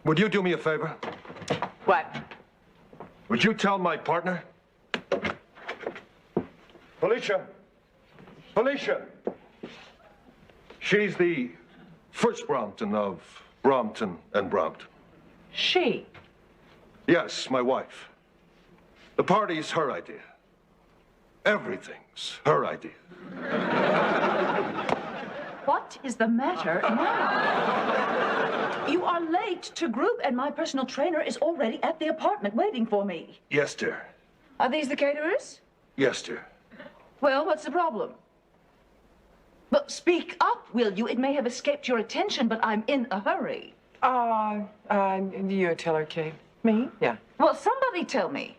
Would you do me a favor? What? Would you tell my partner? Felicia. She's the first Brompton of Brompton and Brompton. She? Yes, my wife. The party's her idea. Everything's her idea. What is the matter now? You are late to group, and my personal trainer is already at the apartment waiting for me. Yes, dear. Are these the caterers? Yes, dear. Well, what's the problem? Well, speak up, will you? It may have escaped your attention, but I'm in a hurry. You tell her, Kate. Me? Yeah. Well, somebody tell me.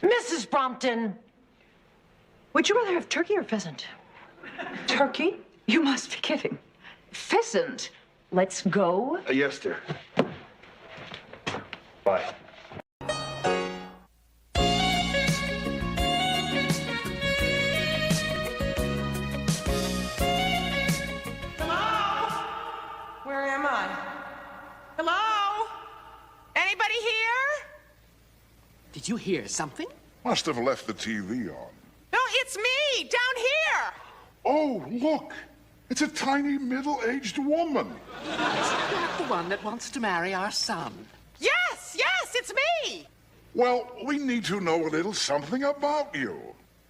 Mrs. Brompton, would you rather have turkey or pheasant? Turkey? You must be kidding. Pheasant. Let's go. Yes, dear. Bye. Where am I? Hello? Did you hear something? Must have left the TV on. No, it's me, down here. Oh, look. It's a tiny middle-aged woman. Is that the one that wants to marry our son? Yes, it's me. Well, we need to know a little something about you.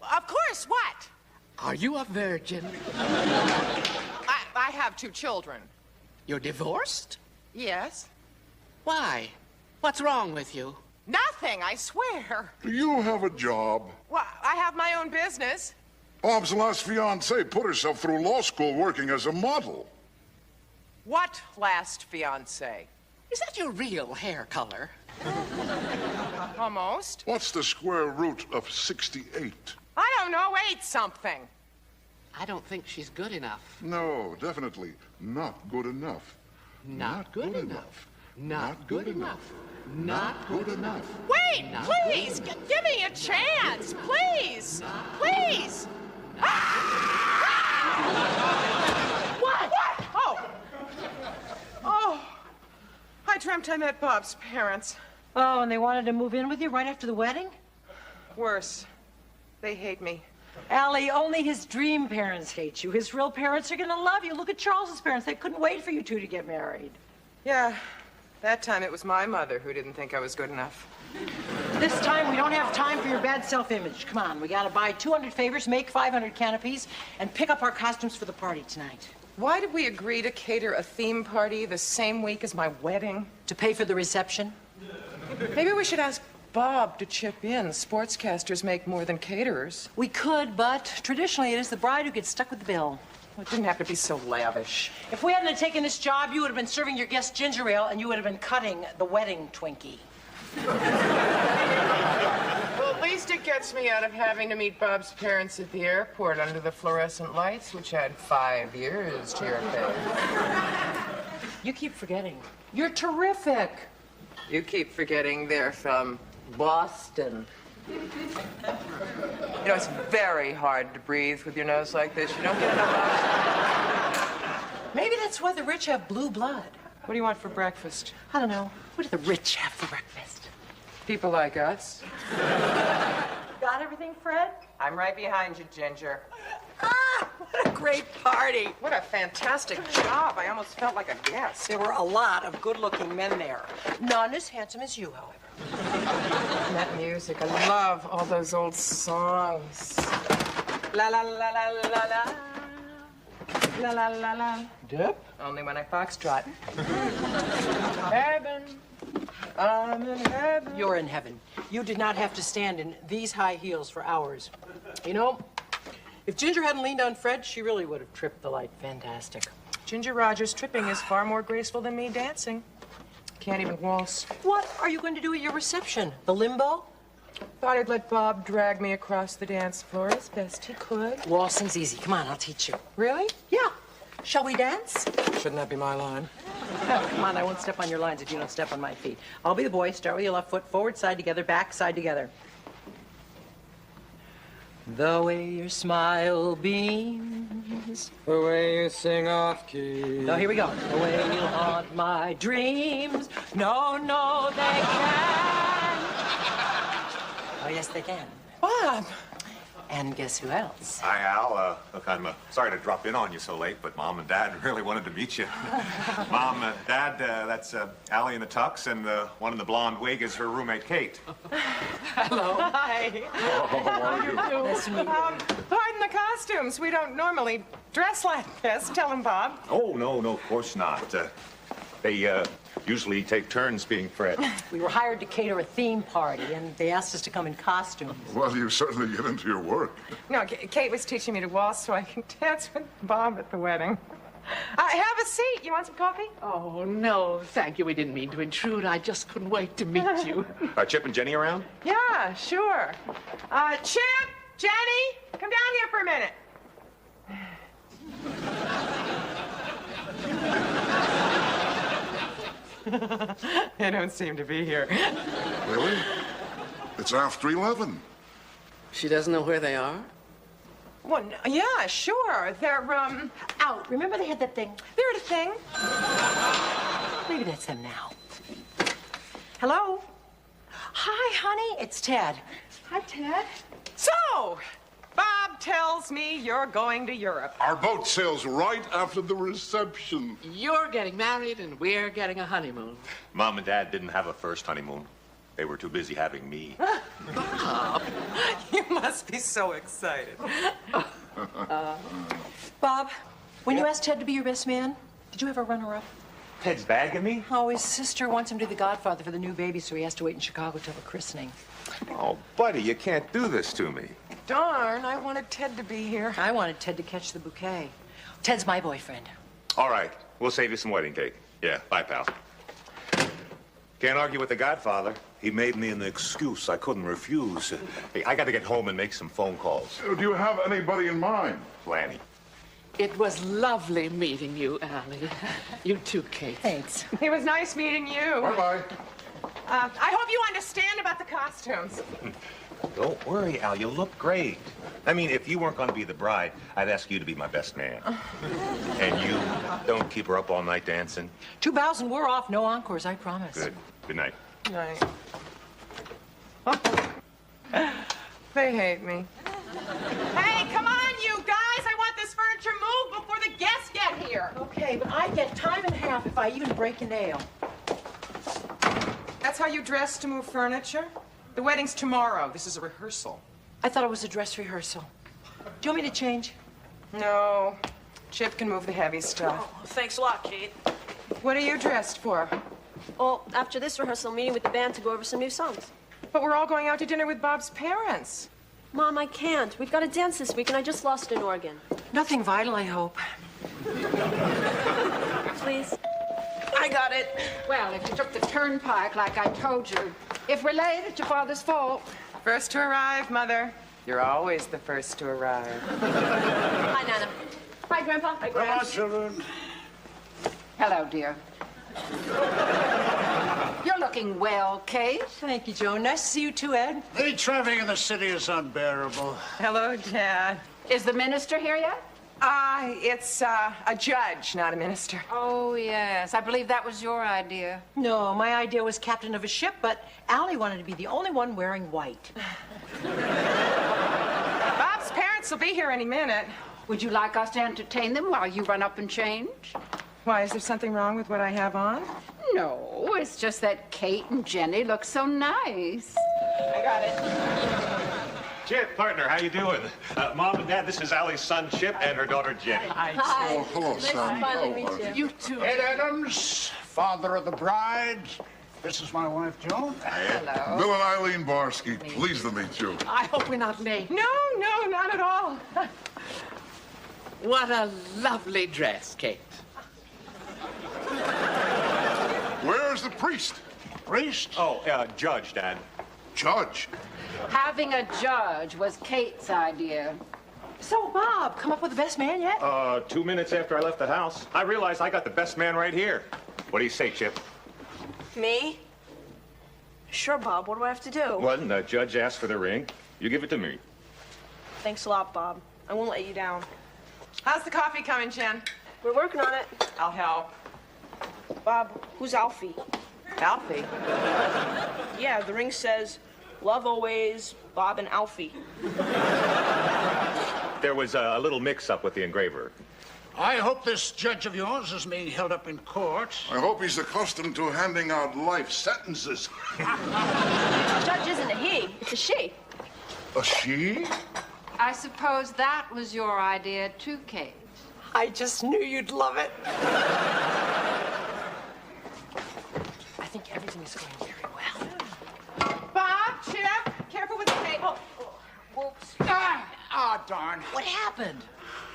Of course, what? Are you a virgin? I have 2 children. You're divorced? Yes. Why? What's wrong with you? Nothing, I swear. Do you have a job? Well, I have my own business. Bob's last fiancée put herself through law school working as a model. What last fiancé? Is that your real hair color? Almost. What's the square root of 68? I don't know, 8 something. I don't think she's good enough. No, definitely not good enough. Not good enough. Not good enough. Not good enough. Wait, please, give me a chance, please, please. What? Oh, I dreamt I met Bob's parents. Oh, and they wanted to move in with you right after the wedding? Worse, they hate me. Allie, only his dream parents hate you. His real parents are gonna love you. Look at Charles's parents. They couldn't wait for you two to get married. Yeah, that time it was my mother who didn't think I was good enough. This time we don't have time for your bad self-image. Come on, we gotta buy 200 favors, make 500 canopies, and pick up our costumes for the party tonight. Why did we agree to cater a theme party the same week as my wedding? To pay for the reception? Maybe we should ask Bob to chip in. Sportscasters make more than caterers. We could, but traditionally it is the bride who gets stuck with the bill. Well, it didn't have to be so lavish. If we hadn't taken this job, you would have been serving your guests ginger ale and you would have been cutting the wedding Twinkie. Well, at least it gets me out of having to meet Bob's parents at the airport under the fluorescent lights, which add 5 years to your face. You keep forgetting. You're terrific. You keep forgetting they're from Boston. You know, it's very hard to breathe with your nose like this. You don't get enough oxygen. Maybe that's why the rich have blue blood. What do you want for breakfast? I don't know. What do the rich have for breakfast? People like us. Got everything, Fred? I'm right behind you, Ginger. What a great party. What a fantastic job. I almost felt like a guest. There were a lot of good-looking men there. None as handsome as you, however. And that music. I love all those old songs. La la la la la la. La la la la. Dip? Only when I foxtrot. Heaven. I'm in heaven. You're in heaven. You did not have to stand in these high heels for hours. You know, if Ginger hadn't leaned on Fred, she really would have tripped the light fantastic. Ginger Rogers tripping is far more graceful than me dancing. Can't even waltz. What are you going to do at your reception? The limbo? Thought I'd let Bob drag me across the dance floor as best he could. Waltzing's easy. Come on, I'll teach you. Really? Yeah. Shall we dance? Shouldn't that be my line? Oh, come on, I won't step on your lines if you don't step on my feet. I'll be the boy. Start with your left foot, forward, side together, back, side together. The way your smile beams, the way you sing off key. No, here we go. The way you haunt my dreams. No, no, they can't. Oh, yes, they can. Bob. And guess who else? Hi, Al. Look, I'm sorry to drop in on you so late, but Mom and Dad really wanted to meet you. Mom, Dad, that's Allie in the tux, and the one in the blonde wig is her roommate, Kate. Hello. Hi. How are you? Nice to meet you. Pardon the costumes. We don't normally dress like this. Tell him, Bob. Oh, no, of course not. They usually take turns being Fred. We were hired to cater a theme party, and they asked us to come in costumes. Well, you certainly get into your work. No, Kate was teaching me to waltz so I can dance with Bob at the wedding. Have a seat. You want some coffee? Oh, no, thank you. We didn't mean to intrude. I just couldn't wait to meet you. Are Chip and Jenny around? Yeah, sure. Chip, Jenny, come down here for a minute. They don't seem to be here. Really? It's after 11. She doesn't know where they are? Well, yeah, sure. They're, out. Remember they had that thing? They're at a thing. Maybe that's them now. Hello? hi, honey. It's Ted. Hi, Ted. So, Bob tells me you're going to Europe. Our boat sails right after the reception. You're getting married and we're getting a honeymoon. Mom and Dad didn't have a first honeymoon. They were too busy having me. Bob, you must be so excited. Bob, when you asked Ted to be your best man, did you have a runner-up? Ted's bagging me? Oh, his sister wants him to be the godfather for the new baby, so he has to wait in Chicago till the christening. Oh, buddy, you can't do this to me. Darn, I wanted Ted to be here. I wanted Ted to catch the bouquet. Ted's my boyfriend. All right, we'll save you some wedding cake. Yeah, bye, pal. Can't argue with the godfather. He made me an excuse I couldn't refuse. Hey, I got to get home and make some phone calls. Do you have anybody in mind? Lanny. It was lovely meeting you, Allie. You too, Kate. Thanks. It was nice meeting you. Bye-bye. I hope you understand about the costumes. Don't worry, Al. You look great. I mean, if you weren't going to be the bride, I'd ask you to be my best man. And you don't keep her up all night dancing. 2 bows and we're off. No encores, I promise. Good. Good night. Night. They hate me. Hey, come on, you guys! I want this furniture moved before the guests get here. Okay, but I get time and a half if I even break a nail. That's how you dress to move furniture? The wedding's tomorrow. This is a rehearsal. I thought it was a dress rehearsal. Do you want me to change? No. Chip can move the heavy stuff. Oh, thanks a lot, Kate. What are you dressed for? Well, after this rehearsal, I'm meeting with the band to go over some new songs. But we're all going out to dinner with Bob's parents. Mom, I can't. We've got a dance this week, and I just lost an organ. Nothing vital, I hope. Please. I got it. Well, if you took the turnpike like I told you, if we're late, it's your father's fault. First to arrive, Mother. You're always the first to arrive. Hi, Nana. Hi, Grandpa. Hi, Grandpa. Come on, children. Hello, dear. You're looking well, Kate. Thank you, Joan. Nice to see you too, Ed. The traffic in the city is unbearable. Hello, Dad. Is the minister here yet? It's a judge, not a minister. Oh, yes. I believe that was your idea. No, my idea was captain of a ship, but Allie wanted to be the only one wearing white. Bob's parents will be here any minute. Would you like us to entertain them while you run up and change? Why, is there something wrong with what I have on? No, it's just that Kate and Jennie look so nice. I got it. Chip, partner, how you doing? Mom and Dad, this is Allie's son, Chip, and her daughter, Jennie. Hi. Oh, hello, Nice son. to finally meet you. You too. Ed Adams, father of the bride. This is my wife, Joan. Hello. Bill and Eileen Barsky, pleased to meet you. I hope we're not late. No, not at all. What a lovely dress, Kate. Where's the priest? Priest? Oh, judge, Dad. Judge? Having a judge was Kate's idea. So, Bob, come up with the best man yet? 2 minutes after I left the house, I realized I got the best man right here. What do you say, Chip? Me? Sure, Bob. What do I have to do? Well, the judge asked for the ring. You give it to me. Thanks a lot, Bob. I won't let you down. How's the coffee coming, Jen? We're working on it. I'll help. Bob, who's Alfie? Alfie? Yeah, the ring says, love always, Bob and Alfie. There was a little mix-up with the engraver. I hope this judge of yours is being held up in court. I hope he's accustomed to handing out life sentences. Judge isn't a he, it's a she. A she? I suppose that was your idea too, Kate. I just knew you'd love it. I think everything is going very well. Bob, Chip, careful with the table. Whoops. Ah, darn. What happened?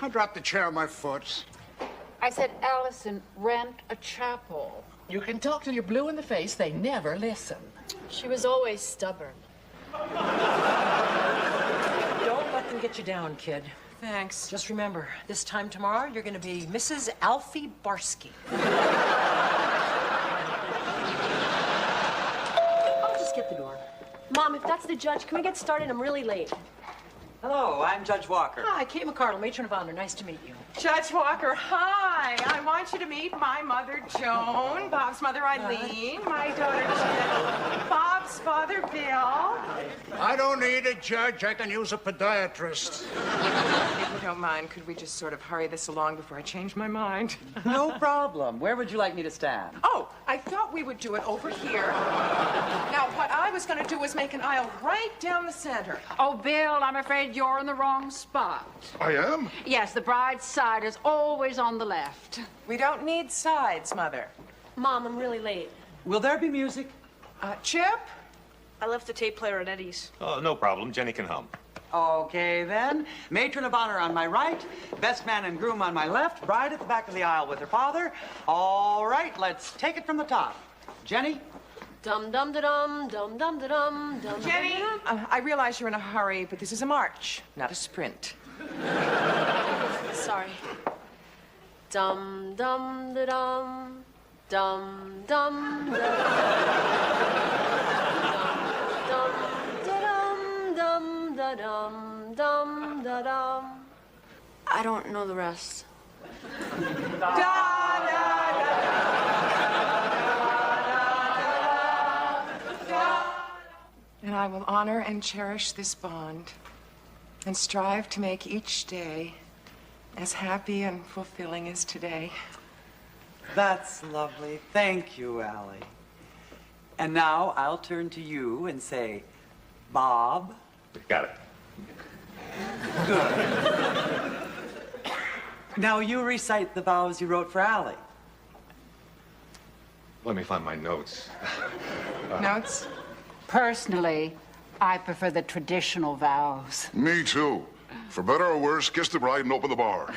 I dropped the chair on my foot. I said, Allison, rent a chapel. You can talk till you're blue in the face. They never listen. She was always stubborn. Don't let them get you down, kid. Thanks. Just remember, this time tomorrow, you're going to be Mrs. Alfie Barsky. I'll just get the door. Mom, if that's the judge, can we get started? I'm really late. Hello, I'm Judge Walker. Hi, Kate McCardle, matron of honor. Nice to meet you. Judge Walker, hi. I want you to meet my mother, Joan, Bob's mother, Eileen, my daughter, Jen, Bob props, Father Bill. I don't need a judge. I can use a podiatrist. If you don't mind, could we just sort of hurry this along before I change my mind? No problem. Where would you like me to stand? Oh, I thought we would do it over here. Now, what I was going to do was make an aisle right down the center. Oh, Bill, I'm afraid you're in the wrong spot. I am? Yes, the bride's side is always on the left. We don't need sides, Mother. Mom, I'm really late. Will there be music? Chip? I left the tape player at Eddie's. Oh, no problem. Jenny can hum. Okay, then. Matron of honor on my right, best man and groom on my left, bride at the back of the aisle with her father. All right, let's take it from the top. Jenny? Dum dum da dum dum dum da dum dum. Jenny, I realize you're in a hurry, but this is a march, not a sprint. Sorry. Dum dum da dum dum dum da dum dum dum da dum dum da dum. I don't know the rest. And I will honor and cherish this bond and strive to make each day as happy and fulfilling as today. That's lovely. Thank you, Allie. And now I'll turn to you and say, Bob. Got it. Good. Now you recite the vows you wrote for Allie. Let me find my notes. Notes? Personally, I prefer the traditional vows. Me too. For better or worse, kiss the bride and open the bar.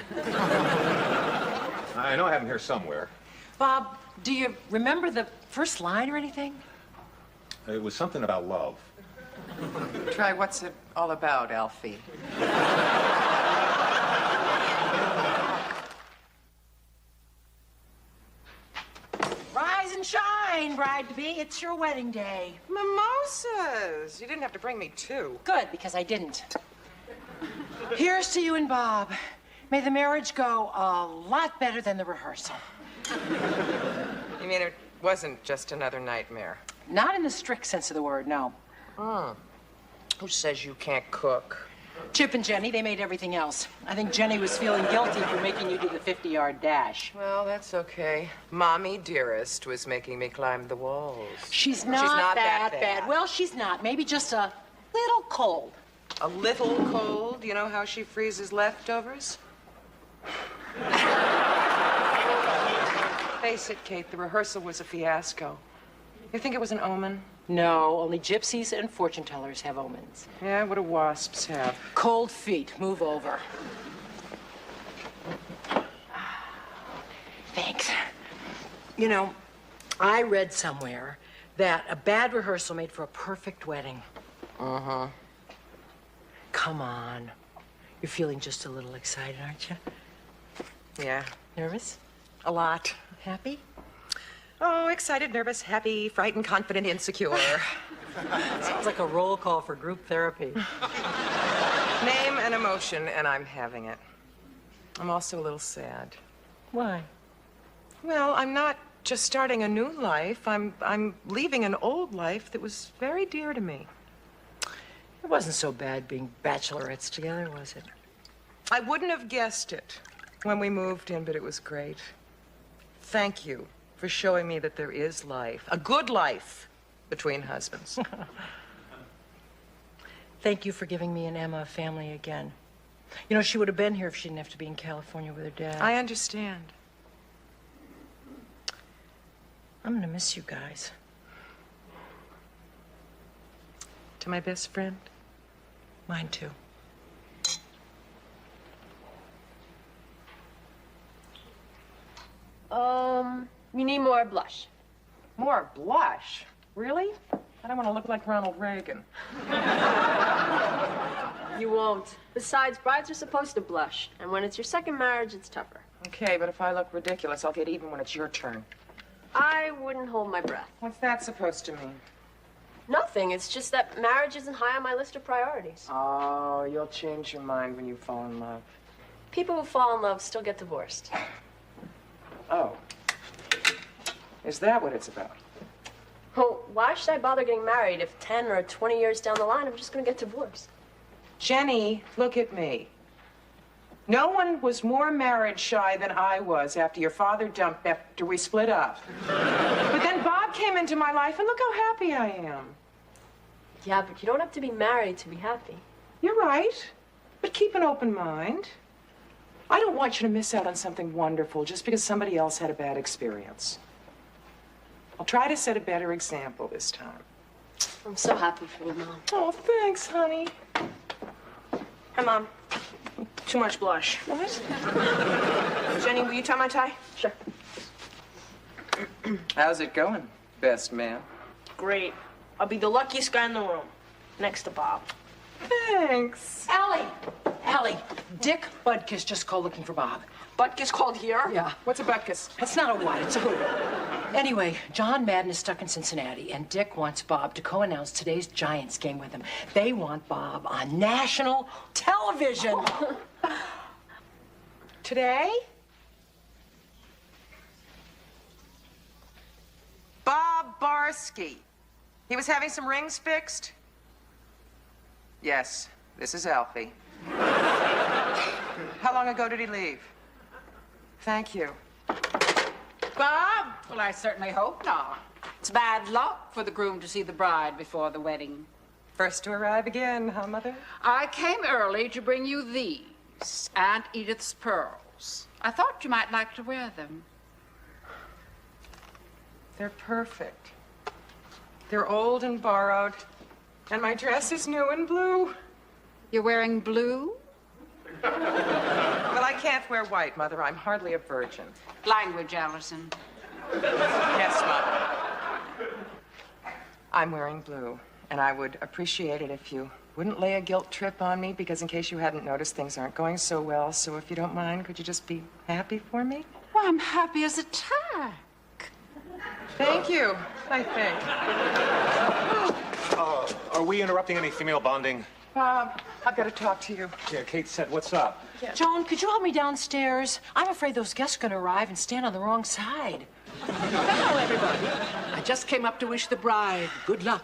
I know I have them here somewhere. Bob, do you remember the first line or anything? It was something about love. Try what's it all about, Alfie. Rise and shine, bride-to-be. It's your wedding day. Mimosas! You didn't have to bring me two. Good, because I didn't. Here's to you and Bob. May the marriage go a lot better than the rehearsal. You mean it wasn't just another nightmare? Not in the strict sense of the word, no. Who says you can't cook? Chip and Jenny, they made everything else. I think Jenny was feeling guilty for making you do the 50-yard dash. Well, that's okay. Mommy dearest was making me climb the walls. She's not that bad. Well, she's not. Maybe just a little cold. A little cold? You know how she freezes leftovers? Face it, Kate, the rehearsal was a fiasco. You think it was an omen? No, only gypsies and fortune tellers have omens. Yeah, what do wasps have? Cold feet. Move over. Thanks. You know, I read somewhere that a bad rehearsal made for a perfect wedding. Uh-huh. Come on. You're feeling just a little excited, aren't you? Yeah. Nervous? A lot. Happy? Oh, excited, nervous, happy, frightened, confident, insecure. Sounds like a roll call for group therapy. Name an emotion, and I'm having it. I'm also a little sad. Why? Well, I'm not just starting a new life. I'm leaving an old life that was very dear to me. It wasn't so bad being bachelorettes together, was it? I wouldn't have guessed it when we moved in, but it was great. Thank you for showing me that there is life, a good life, between husbands. Thank you for giving me and Emma a family again. You know, she would have been here if she didn't have to be in California with her dad. I understand. I'm gonna miss you guys. To my best friend? Mine too. You need more blush. More blush? Really? I don't want to look like Ronald Reagan. You won't. Besides, brides are supposed to blush, and when it's your second marriage, it's tougher. Okay, but if I look ridiculous, I'll get even when it's your turn. I wouldn't hold my breath. What's that supposed to mean? Nothing. It's just that marriage isn't high on my list of priorities. Oh, you'll change your mind when you fall in love. People who fall in love still get divorced. Oh. Is that what it's about? Well, why should I bother getting married if 10 or 20 years down the line I'm just gonna get divorced? Jenny, look at me. No one was more marriage shy than I was after your father dumped after we split up. But then Bob came into my life, and look how happy I am. Yeah, but you don't have to be married to be happy. You're right, but keep an open mind. I don't want you to miss out on something wonderful just because somebody else had a bad experience. I'll try to set a better example this time. I'm so happy for you, Mom. Oh, thanks, honey. Hi, Mom. Too much blush. What? Jenny, will you tie my tie? Sure. How's it going, best man? Great. I'll be the luckiest guy in the room, next to Bob. Thanks. Allie, Dick Budkiss just called looking for Bob. Butkus called here? Yeah. What's a butkus? It's not a what, it's a who. Anyway, John Madden is stuck in Cincinnati, and Dick wants Bob to co-announce today's Giants game with him. They want Bob on national television. Today? Bob Barsky. He was having some rings fixed? Yes, this is Alfie. How long ago did he leave? Thank you. Bob? Well, I certainly hope not. It's bad luck for the groom to see the bride before the wedding. First to arrive again, huh, Mother? I came early to bring you these, Aunt Edith's pearls. I thought you might like to wear them. They're perfect. They're old and borrowed, and my dress is new and blue. You're wearing blue? Well, I can't wear white, Mother. I'm hardly a virgin. Language, Allison. Yes, Mother. I'm wearing blue, and I would appreciate it if you wouldn't lay a guilt trip on me, because in case you hadn't noticed, things aren't going so well. So if you don't mind, could you just be happy for me? Well, I'm happy as a tack. Thank you, I think. Are we interrupting any female bonding? Bob, I've got to talk to you. Yeah, Kate said, what's up? Joan, could you help me downstairs? I'm afraid those guests are going to arrive and stand on the wrong side. Hello, everybody. I just came up to wish the bride good luck.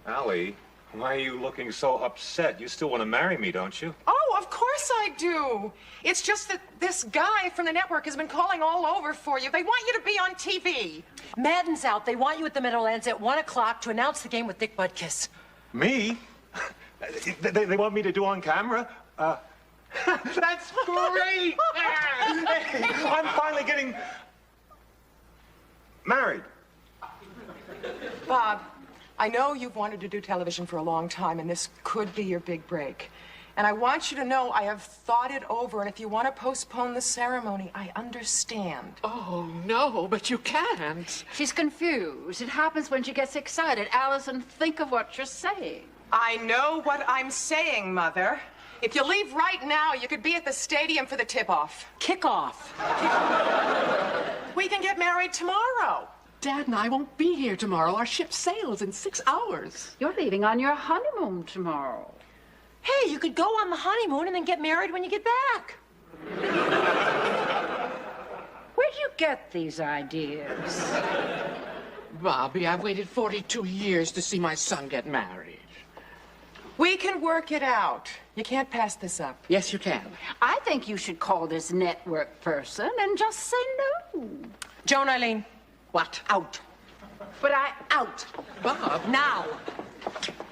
Allie, why are you looking so upset? You still want to marry me, don't you? Oh, of course I do. It's just that this guy from the network has been calling all over for you. They want you to be on TV. Madden's out. They want you at the Meadowlands at 1 o'clock to announce the game with Dick Budkiss. Me? They want me to do on camera? That's great! I'm finally getting married. Bob, I know you've wanted to do television for a long time, and this could be your big break. And I want you to know I have thought it over, and if you want to postpone the ceremony, I understand. Oh, no, but you can't. She's confused. It happens when she gets excited. Allison, think of what you're saying. I know what I'm saying, Mother. If you leave right now, you could be at the stadium for the tip-off. Kick-off. We can get married tomorrow. Dad and I won't be here tomorrow. Our ship sails in 6 hours. You're leaving on your honeymoon tomorrow. Hey, you could go on the honeymoon and then get married when you get back. Where'd you get these ideas? Bobby, I've waited 42 years to see my son get married. We can work it out. You can't pass this up. Yes, you can. I think you should call this network person and just say no. Joan Eileen. What? Out. But Out. Bob. Now.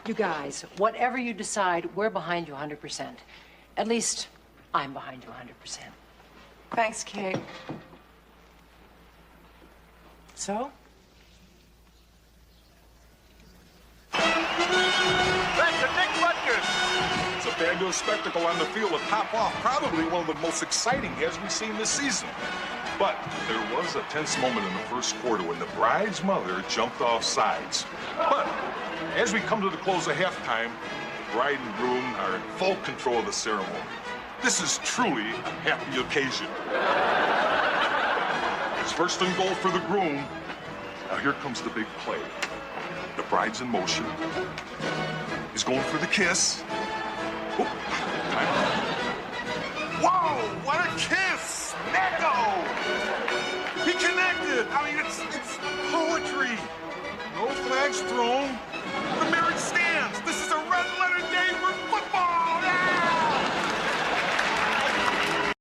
You guys, whatever you decide, we're behind you 100%. At least, I'm behind you 100%. Thanks, Kate. So? Back to Dick Rutgers. It's a fabulous spectacle on the field with Pop-Off, probably one of the most exciting hits we've seen this season. But there was a tense moment in the first quarter when the bride's mother jumped off sides. But as we come to the close of halftime, bride and groom are in full control of the ceremony. This is truly a happy occasion. It's first and goal for the groom. Now here comes the big play. The bride's in motion. He's going for the kiss. Oop. Whoa, what a kiss! Necko! He connected! I mean, it's poetry. No flags thrown. The marriage stands. This is a red letter day for football.